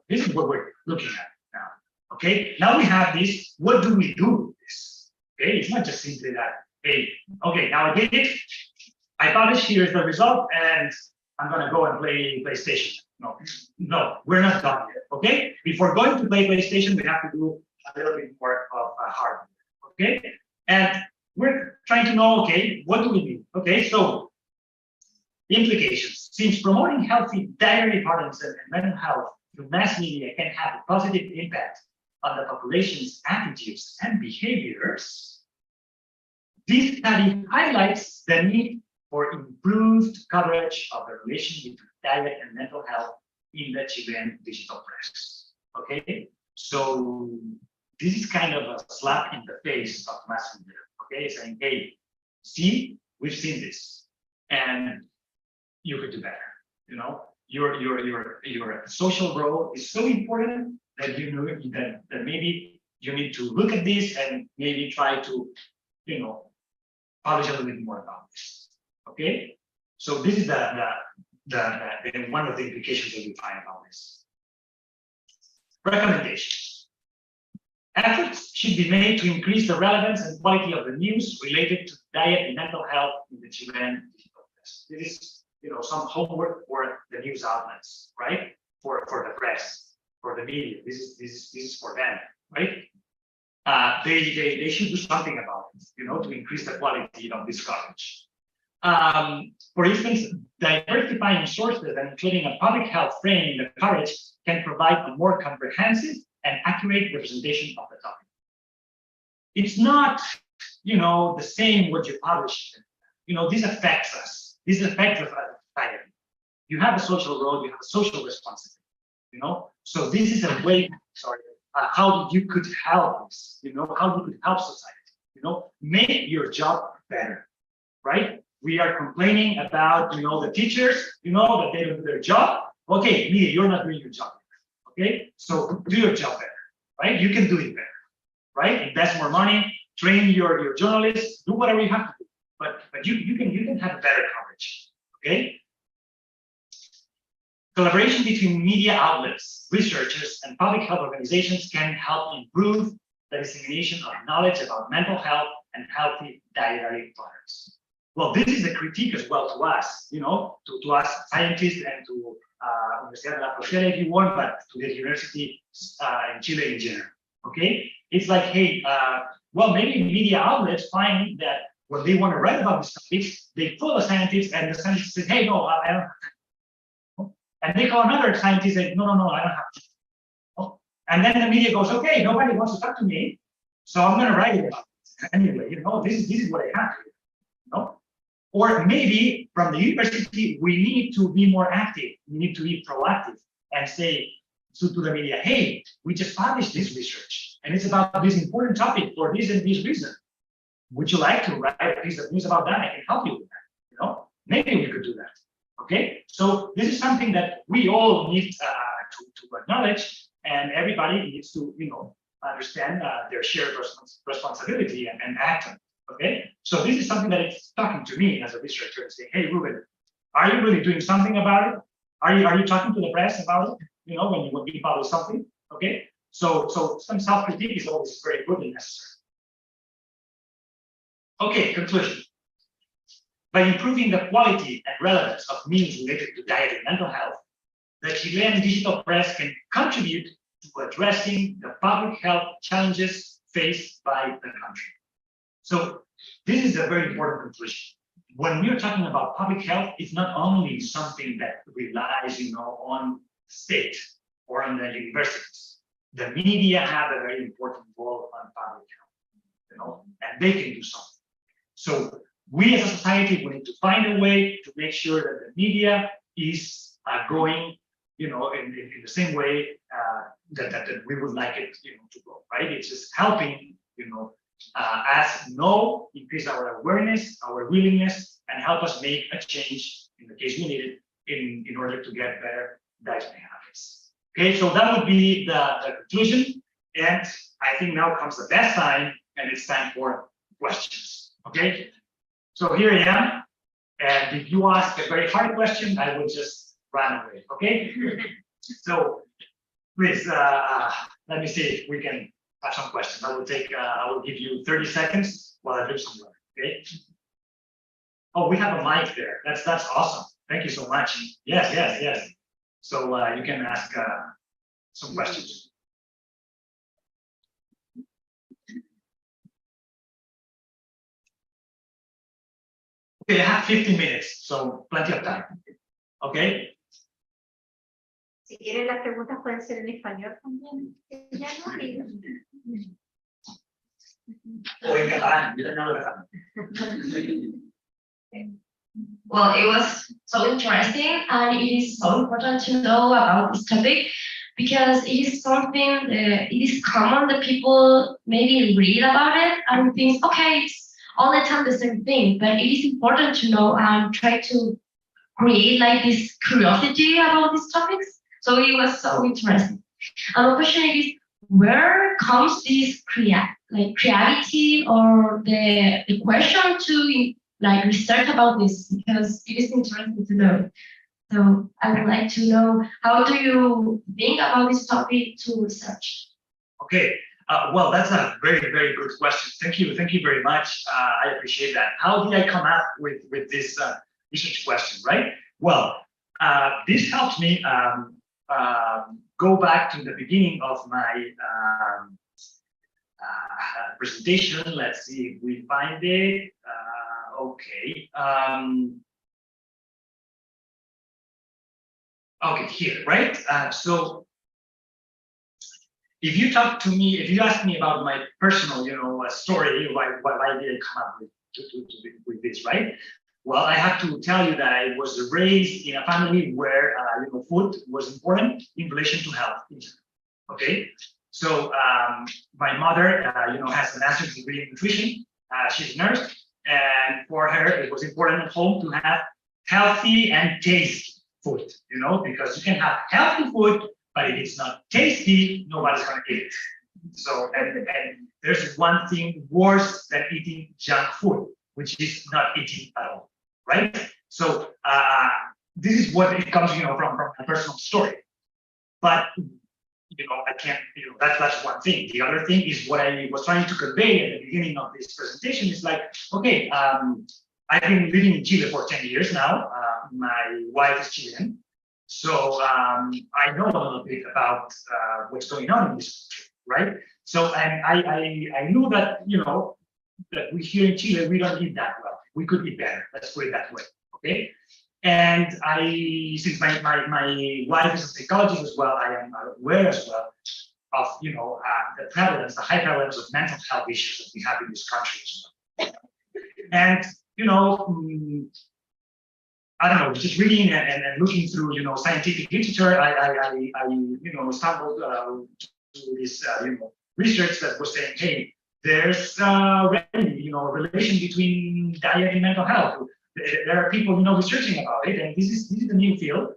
This is what we're looking at now. Okay, now we have this. What do we do with this? Okay, it's not just simply that, hey, okay, now I did it. I published, here's the result, and I'm gonna go and play PlayStation. No, we're not done yet. Okay, before going to play PlayStation, we have to do a little bit more of hard work. Okay, and we're trying to know, okay, what do we need? Okay, so the implications. Since promoting healthy dietary patterns and mental health through mass media can have a positive impact on the population's attitudes and behaviors, this study highlights the need for improved coverage of the relation between diet and mental health in the Chilean digital press. Okay, so this is kind of a slap in the face of mass media. Okay, saying, hey, see, we've seen this, and you could do better. Your social role is so important that that maybe you need to look at this and maybe try to publish a little bit more about this. Okay, so this is the one of the implications that we find about this. Recommendations. Efforts should be made to increase the relevance and quality of the news related to diet and mental health in the Chilean digital press. This is some homework for the news outlets, right? For the press, for the media. This is for them, right? They should do something about it, to increase the quality of this coverage. For instance, diversifying sources and including a public health frame in the coverage can provide a more comprehensive and accurate representation of the topic. It's not, the same what you publish. This affects us. This affects us as a society. You have a social role, you have a social responsibility, So this is a way, how you could help us, how you could help society, make your job better, right? We are complaining about, the teachers, that they don't do their job. Okay, media, you're not doing your job better. Okay, so do your job better, right? You can do it better, right? Invest more money, train your journalists, do whatever you have to do. But you can have better coverage. Okay. Collaboration between media outlets, researchers, and public health organizations can help improve the dissemination of knowledge about mental health and healthy dietary patterns. Well, this is a critique as well to us, to us scientists and to Universidad de la Frontera if you want, but to the university in Chile in general. Okay, it's like, hey, well, maybe media outlets find that when they want to write about these topics, they call a scientist, and the scientist says, hey, no, I don't have time. And they call another scientist and say, no, I don't have time. And then the media goes, okay, nobody wants to talk to me, so I'm going to write it about it. Anyway, this is what I have here. Or maybe from the university, we need to be more active. We need to be proactive and say to the media, hey, we just published this research, and it's about this important topic for this and this reason. Would you like to write a piece of news about that? I can help you with that. Maybe we could do that. Okay, so this is something that we all need to acknowledge, and everybody needs to, understand their shared responsibility and act on it. Okay, so this is something that is talking to me as a researcher and saying, hey, Ruben, are you really doing something about it? Are you talking to the press about it? When we publish something. Okay, so some self-critique is always very good and necessary. Okay, conclusion. By improving the quality and relevance of news related to diet and mental health, the Chilean digital press can contribute to addressing the public health challenges faced by the country. So this is a very important conclusion. When we're talking about public health, it's not only something that relies, on state or on the universities. The media have a very important role on public health, and they can do something. So we as a society, we need to find a way to make sure that the media is going, in the same way that we would like it, to go, right? It's just helping, us increase our awareness, our willingness, and help us make a change in the case we need it in order to get better diet habits. Okay, so that would be the conclusion, and I think now comes the best time, and it's time for questions. Okay, so here I am, and if you ask a very hard question, I will just run away. Okay, so please let me see if we can have some questions. I will give you 30 seconds while I do some work. Okay. Oh, we have a mic there. That's awesome. Thank you so much. Yes. So you can ask some questions. Okay, I have 15 minutes, so plenty of time. Okay. Si quieren, las preguntas pueden ser en español también. O en catalán, yo también hablo catalán. Well, it was so interesting, and it is so important to know about this topic because it is something that it is common that people maybe read about it and think, okay, it's all the time the same thing, but it is important to know and try to create like this curiosity about these topics. So it was so interesting. And the question is, where comes this creativity or the question to like research about this, because it is interesting to know. So I would like to know, how do you think about this topic to research? Okay, well, that's a very, very good question. Thank you very much. I appreciate that. How did I come up with this research question, right? Well, this helps me go back to the beginning of my presentation. Let's see if we find it. Okay. Okay, here, right? So if you talk to me, if you ask me about my personal, story, why did I come up with this, right? Well, I have to tell you that I was raised in a family where, food was important in relation to health. Okay, so my mother, has a master's degree in nutrition. She's a nurse. And for her, it was important at home to have healthy and tasty food, because you can have healthy food, but if it's not tasty, nobody's going to eat it. So, and there's one thing worse than eating junk food, which is not eating at all, right? So, this is what it comes, from a personal story. But, I can't, that's one thing. The other thing is what I was trying to convey at the beginning of this presentation is like, okay, I've been living in Chile for 10 years now. My wife is Chilean. So I know a little bit about what's going on in this country, right? So and I knew that, that we here in Chile, we don't eat that well. We could eat better, let's put it that way, okay? And since my wife is a psychologist as well, I am aware as well of, the high prevalence of mental health issues that we have in this country as well. And, I don't know, just reading and looking through, scientific literature, I stumbled to this, research that was saying, hey, there's already, a relation between diet and mental health. There are people, researching about it, and this is a new field.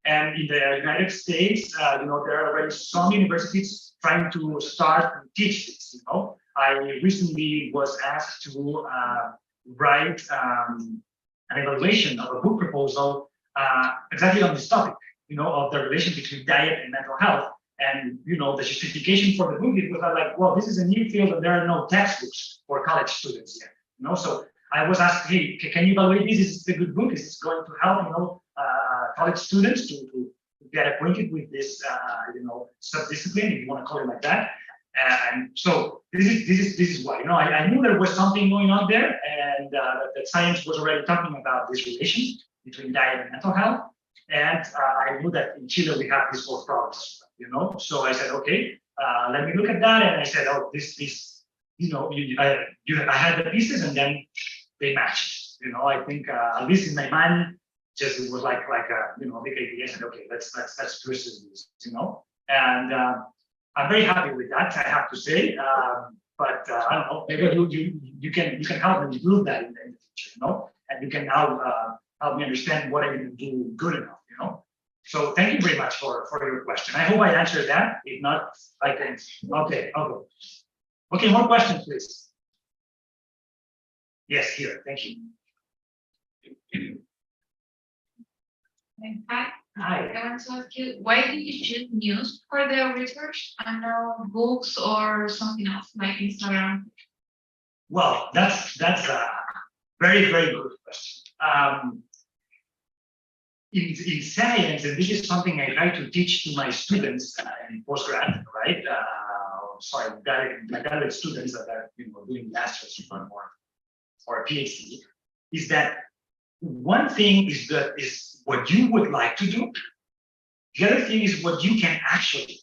And in the United States, there are already some universities trying to start to teach this. I recently was asked to write an evaluation of a book proposal exactly on this topic, of the relation between diet and mental health. And the justification for the book, it was like, well, this is a new field and there are no textbooks for college students yet. So I was asked, hey, can you evaluate this? Is this a good book? Is this going to help, college students to get acquainted with this, subdiscipline, if you want to call it like that? And so this is why, I knew there was something going on there, and that science was already talking about this relation between diet and mental health. And I knew that in Chile we have these both problems, So I said, okay, let me look at that. And I said, oh, I had the pieces, and then they matched. I think at least in my mind, just it was like a big idea. I said, okay, let's pursue this, And I'm very happy with that, I have to say. But I don't know, maybe you can help me improve that in the future, And you can now help me understand what I can do good enough, So thank you very much for your question. I hope I answered that. If not, I can. Okay, I'll go. Okay, more questions, please. Yes, here. Thank you. Hi. Hi. I want to ask you, why did you choose news for the research and not books or something else like Instagram? Well, that's a very, very good question. In science, and this is something I try to teach to my students in postgrad, right? My graduate students that are doing masters or a PhD, is that one thing is what you would like to do. The other thing is what you can actually do.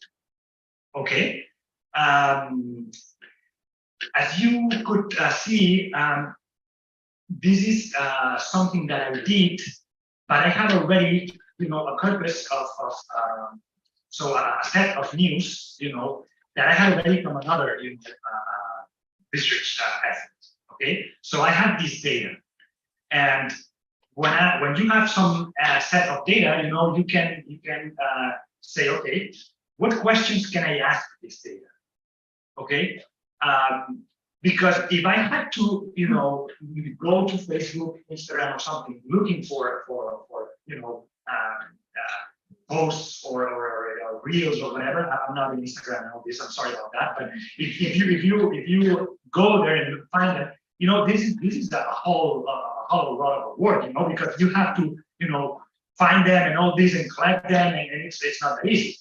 Okay. As you could see, this is something that I did, but I have already, a corpus of so a set of news, that I had already from another research effort. Okay, so I have this data, and when you have some set of data, you can say, okay, what questions can I ask this data? Okay, because if I had to, go to Facebook, Instagram, or something, looking for posts or reels or whatever. I'm not in Instagram and all this. I'm sorry about that. But if you go there and find them, this is a whole lot of work, because you have to find them and all this and collect them, and it's not that easy.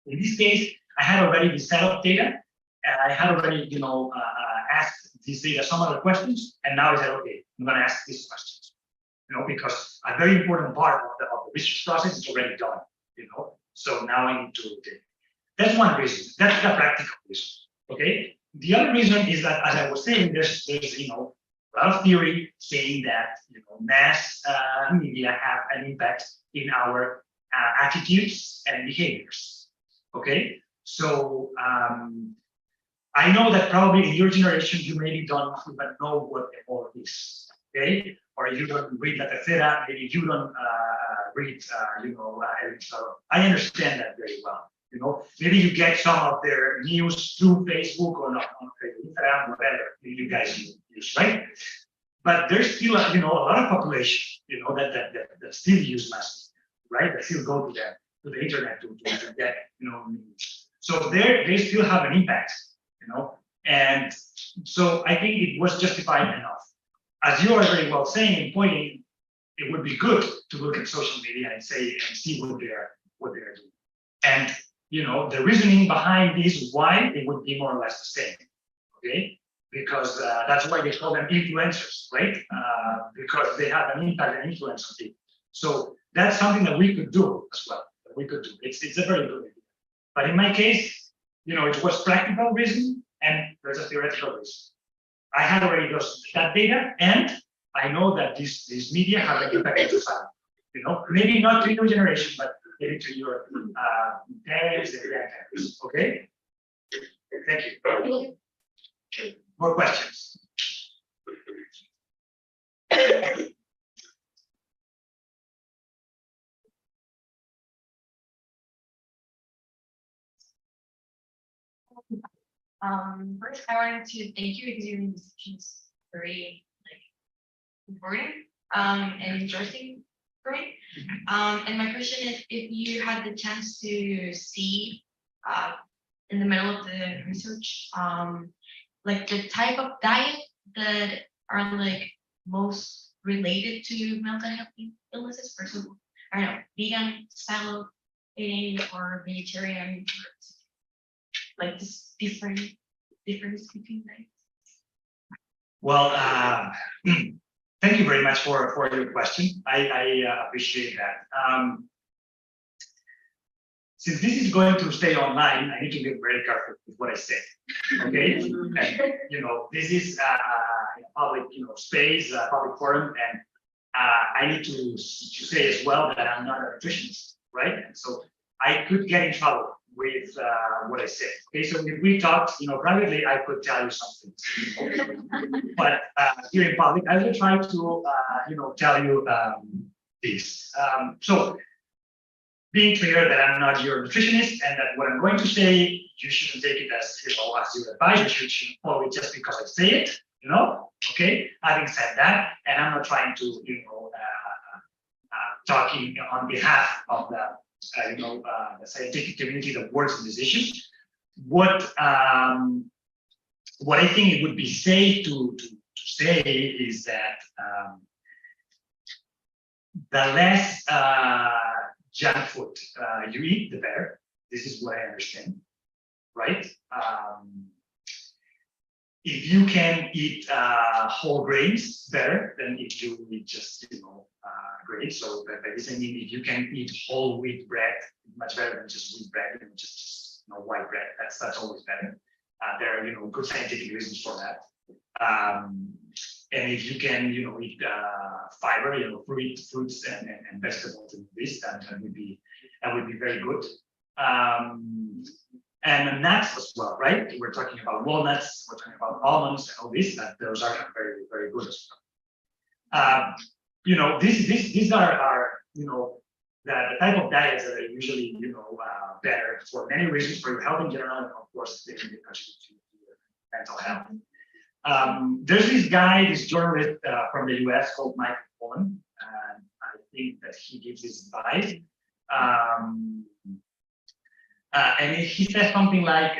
In this case, I had already the set of data, and I had already asked this data some other questions, and now I said, okay, I'm going to ask these questions, because a very important part of the research process is already done, So now I need to take. That's one reason. That's the practical reason. Okay. The other reason is that, as I was saying, there's a lot of theory saying that mass media have an impact in our attitudes and behaviors. Okay. So I know that probably in your generation you maybe don't even know what all is. Okay. Or you don't read La Tercera, maybe you don't read, I understand that very well. Maybe you get some of their news through Facebook or on Instagram, whatever you guys use, right? But there's still, a lot of population, that still use mass media, right? That still go to the internet to get, So they still have an impact, and so I think it was justified enough. as you are very well saying and pointing, it would be good to look at social media and say and see what they're doing. And the reasoning behind this is why it would be more or less the same. Okay, because that's why they call them influencers, right? Because they have an impact and influence on people. So that's something that we could do as well. That we could do. It's a very good idea. But in my case, it was practical reason and there's a theoretical reason. I had already that data, and I know that this media have an impact on society. Maybe not to your generation, but maybe to your parents and grandparents. Okay. Thank you. More questions? First, I wanted to thank you because your discussion is very important and interesting for me. And my question is, if you had the chance to see in the middle of the research, the type of diet that are most related to mental health illnesses, for example, I don't know, vegan style of eating or vegetarian, this difference between diets. Well, thank you very much for your question. I appreciate that. Since this is going to stay online, I need to be very careful with what I say. Okay, and, this is a public, space, a public forum, and I need to say as well that I'm not a nutritionist, right? And so I could get in trouble with what I say. Okay, so if we talked, privately, I could tell you something, but here in public, I will try to, tell you this. So, being clear that I'm not your nutritionist, and that what I'm going to say, you shouldn't take it as as your advice. You should follow it just because I say it. Okay. Having said that, and I'm not trying to, talking on behalf of the the scientific community that works on these issues. What I think it would be safe to say is that the less junk food you eat, the better. This is what I understand, right? If you can eat whole grains, better than if you eat just grains. So by this I mean, if you can eat whole wheat bread, much better than just wheat bread and just white bread. That's always better. There are good scientific reasons for that. And if you can eat fiber, fruits and vegetables in this, that would be very good. And nuts as well, right? We're talking about walnuts, we're talking about almonds and all this, that those are very, very good as well. These are the type of diets that are usually better for many reasons, for your health in general, and of course they can contribute to your mental health. There's this journalist from the US called Michael Pollan, and I think that he gives this advice. And he says something like,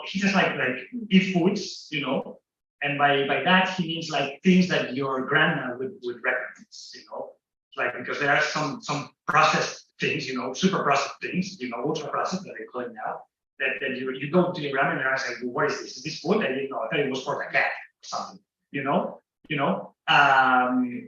he says like eat foods, and by that he means things that your grandma would recommend, because there are some processed things, super processed things, ultra processed that they call it now, that you go to your grandma and they're saying, well, what is this? Is this food? I didn't know. I thought it was for the cat or something,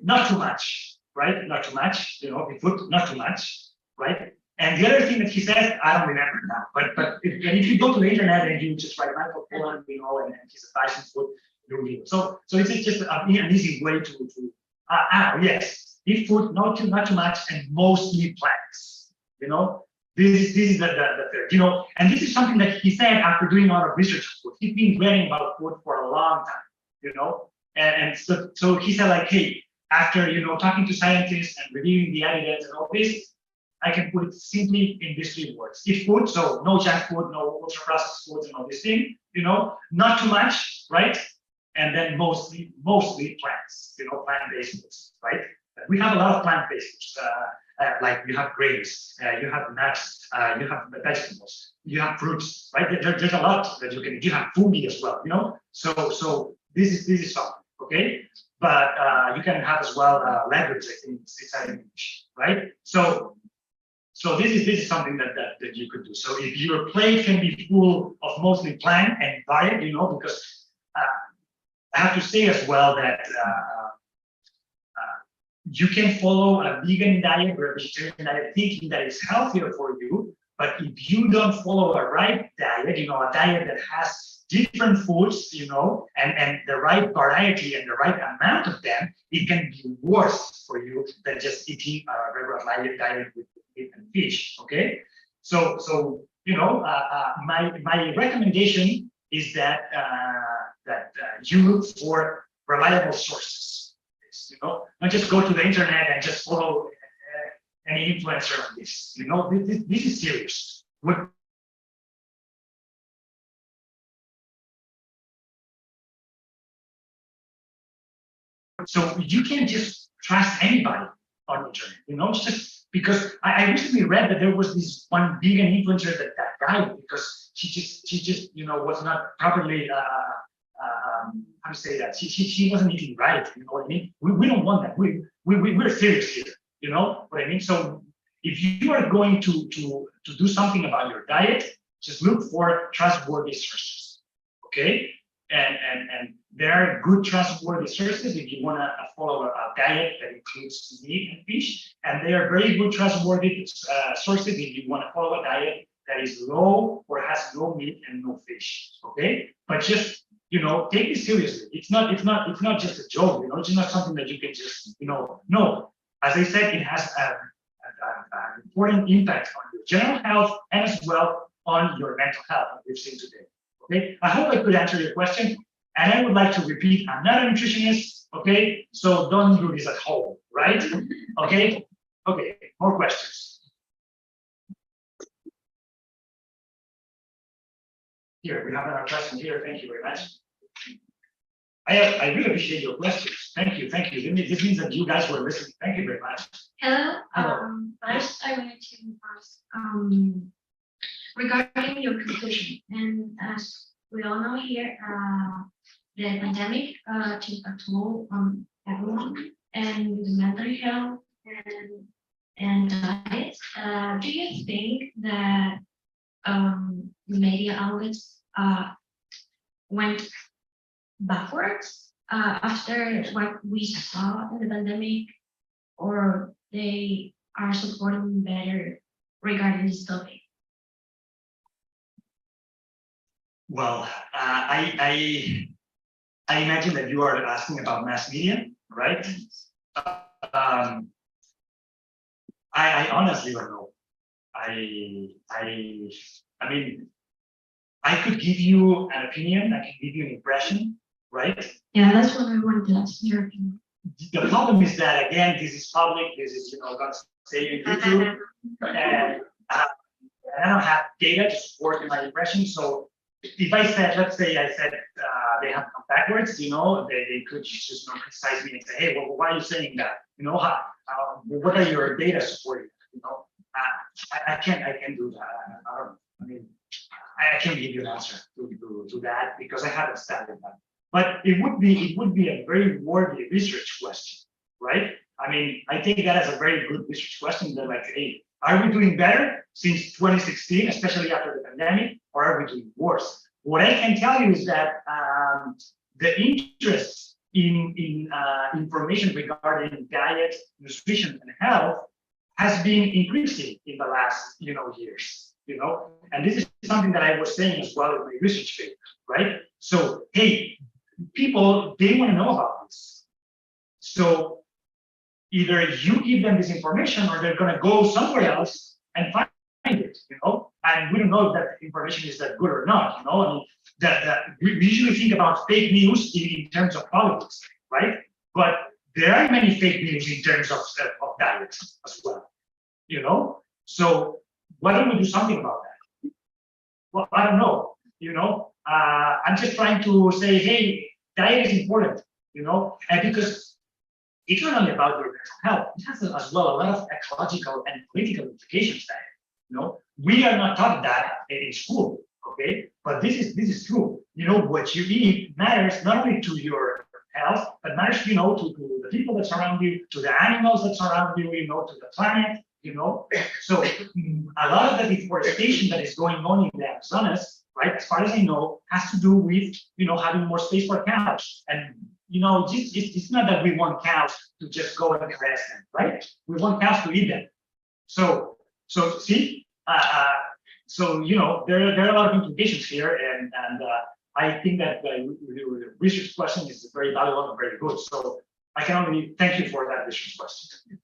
not too much, right? Not too much, food, not too much, right? And the other thing that he says, I don't remember now, but if you go to the internet and you just write Michael Pollan, and his advice on food, you'll read it. So it's just an easy way to yes, eat food, not too much, and mostly plants. This is the third. And this is something that he said after doing a lot of research on food. He's been reading about food for a long time, and so he said hey, after talking to scientists and reviewing the evidence and all this, I can put it simply in these 3 words. Eat food, so no junk food, no ultra processed foods and all this thing, not too much, right? And then mostly plants, plant-based foods, right? We have a lot of plant-based foods, you have grains, you have nuts, you have vegetables, you have fruits, right? There's a lot that you can eat. You have fungi as well, So this is something, okay? But you can have as well leverage, I think it's English, right? So this is something that you could do. So if your plate can be full of mostly plant and diet, because I have to say as well that you can follow a vegan diet or a vegetarian diet thinking that it's healthier for you, but if you don't follow a right diet, a diet that has different foods, and the right variety and the right amount of them, it can be worse for you than just eating a regular diet with meat and fish. Okay, so my recommendation is that you look for reliable sources. Not just go to the internet and just follow any influencer on this. This is serious. So you can't just trust anybody on the internet, just because I recently read that there was this one vegan influencer that died because she just was not properly how to say that she wasn't eating right. You know what I mean? We don't want that. We're serious here. You know what I mean? So if you are going to do something about your diet, just look for trustworthy sources. Okay? And there are good trustworthy sources if you want to follow a diet that includes meat and fish, and they are very good trustworthy sources if you want to follow a diet that is low or has no meat and no fish. Okay, but just take it seriously. It's not just a joke. It's not something that you can just no. As I said, it has an important impact on your general health and as well on your mental health, as we've seen today. Okay, I hope I could answer your question. And I would like to repeat, I'm not a nutritionist, okay? So don't do this at home, right? Okay? Okay, more questions. Here, we have another question here. Thank you very much. I really appreciate your questions. Thank you. This means that you guys were listening. Thank you very much. Hello. Hello. First, I wanted to ask regarding your conclusion, and as we all know here, the pandemic took a toll on everyone and the mental health and diet. Do you think that media outlets went backwards after what we saw in the pandemic, or they are supporting better regarding this topic? Well, I imagine that you are asking about mass media, right? I honestly don't know. I mean, I could give you an opinion. I can give you an impression, right? Yeah, that's what I wanted to ask your opinion. The problem is that again, this is public. This is going to stay on YouTube, and I don't have data to support my impression. So if I said, let's say I said they have come backwards, they could just criticize me and say, hey, well, why are you saying that? What are your data supporting? I can't do that. I don't know. I mean, I can't give you an answer to that because I haven't studied that. But it would be a very worthy research question, right? I mean, I take that as a very good research question. That like, hey, are we doing better since 2016, especially after the pandemic, or are we doing worse? What I can tell you is that the interest in information regarding diet, nutrition, and health has been increasing in the last years. And this is something that I was saying as well in my research paper, right? So hey, people, they want to know about this. So either you give them this information or they're going to go somewhere else and find it, and we don't know if that information is that good or not, I mean, we usually think about fake news in terms of politics, right? But there are many fake news in terms of diet as well, So why don't we do something about that? Well, I don't know, I'm just trying to say, hey, diet is important, and because it's not only about your mental health, it has as well a lot of ecological and political implications there. We are not taught that in school. Okay, but this is true. What you eat matters not only to your health, but matters, to the people that surround you, to the animals that surround you, to the planet. So a lot of the deforestation that is going on in the Amazonas, right, as far as I know, has to do with having more space for cows. And it's not that we want cows to just go and graze them, right? We want cows to eat them. So see, there are a lot of implications here, and I think that the research question is very valuable and very good. So I can only thank you for that research question.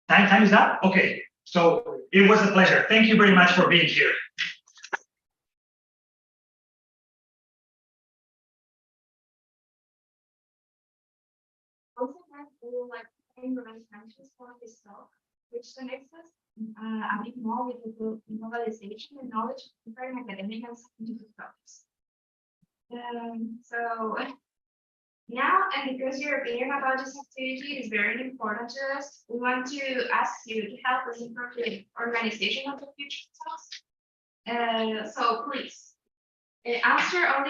Time is up? Okay, so it was a pleasure. Thank you very much for being here. Also, we would like to implement sanctions for this talk, which connects us a bit more with the globalization and knowledge of different academic and scientific topics. So now, and because your opinion about this activity is very important to us, we want to ask you to help us improve the organization of the future talks. So please answer only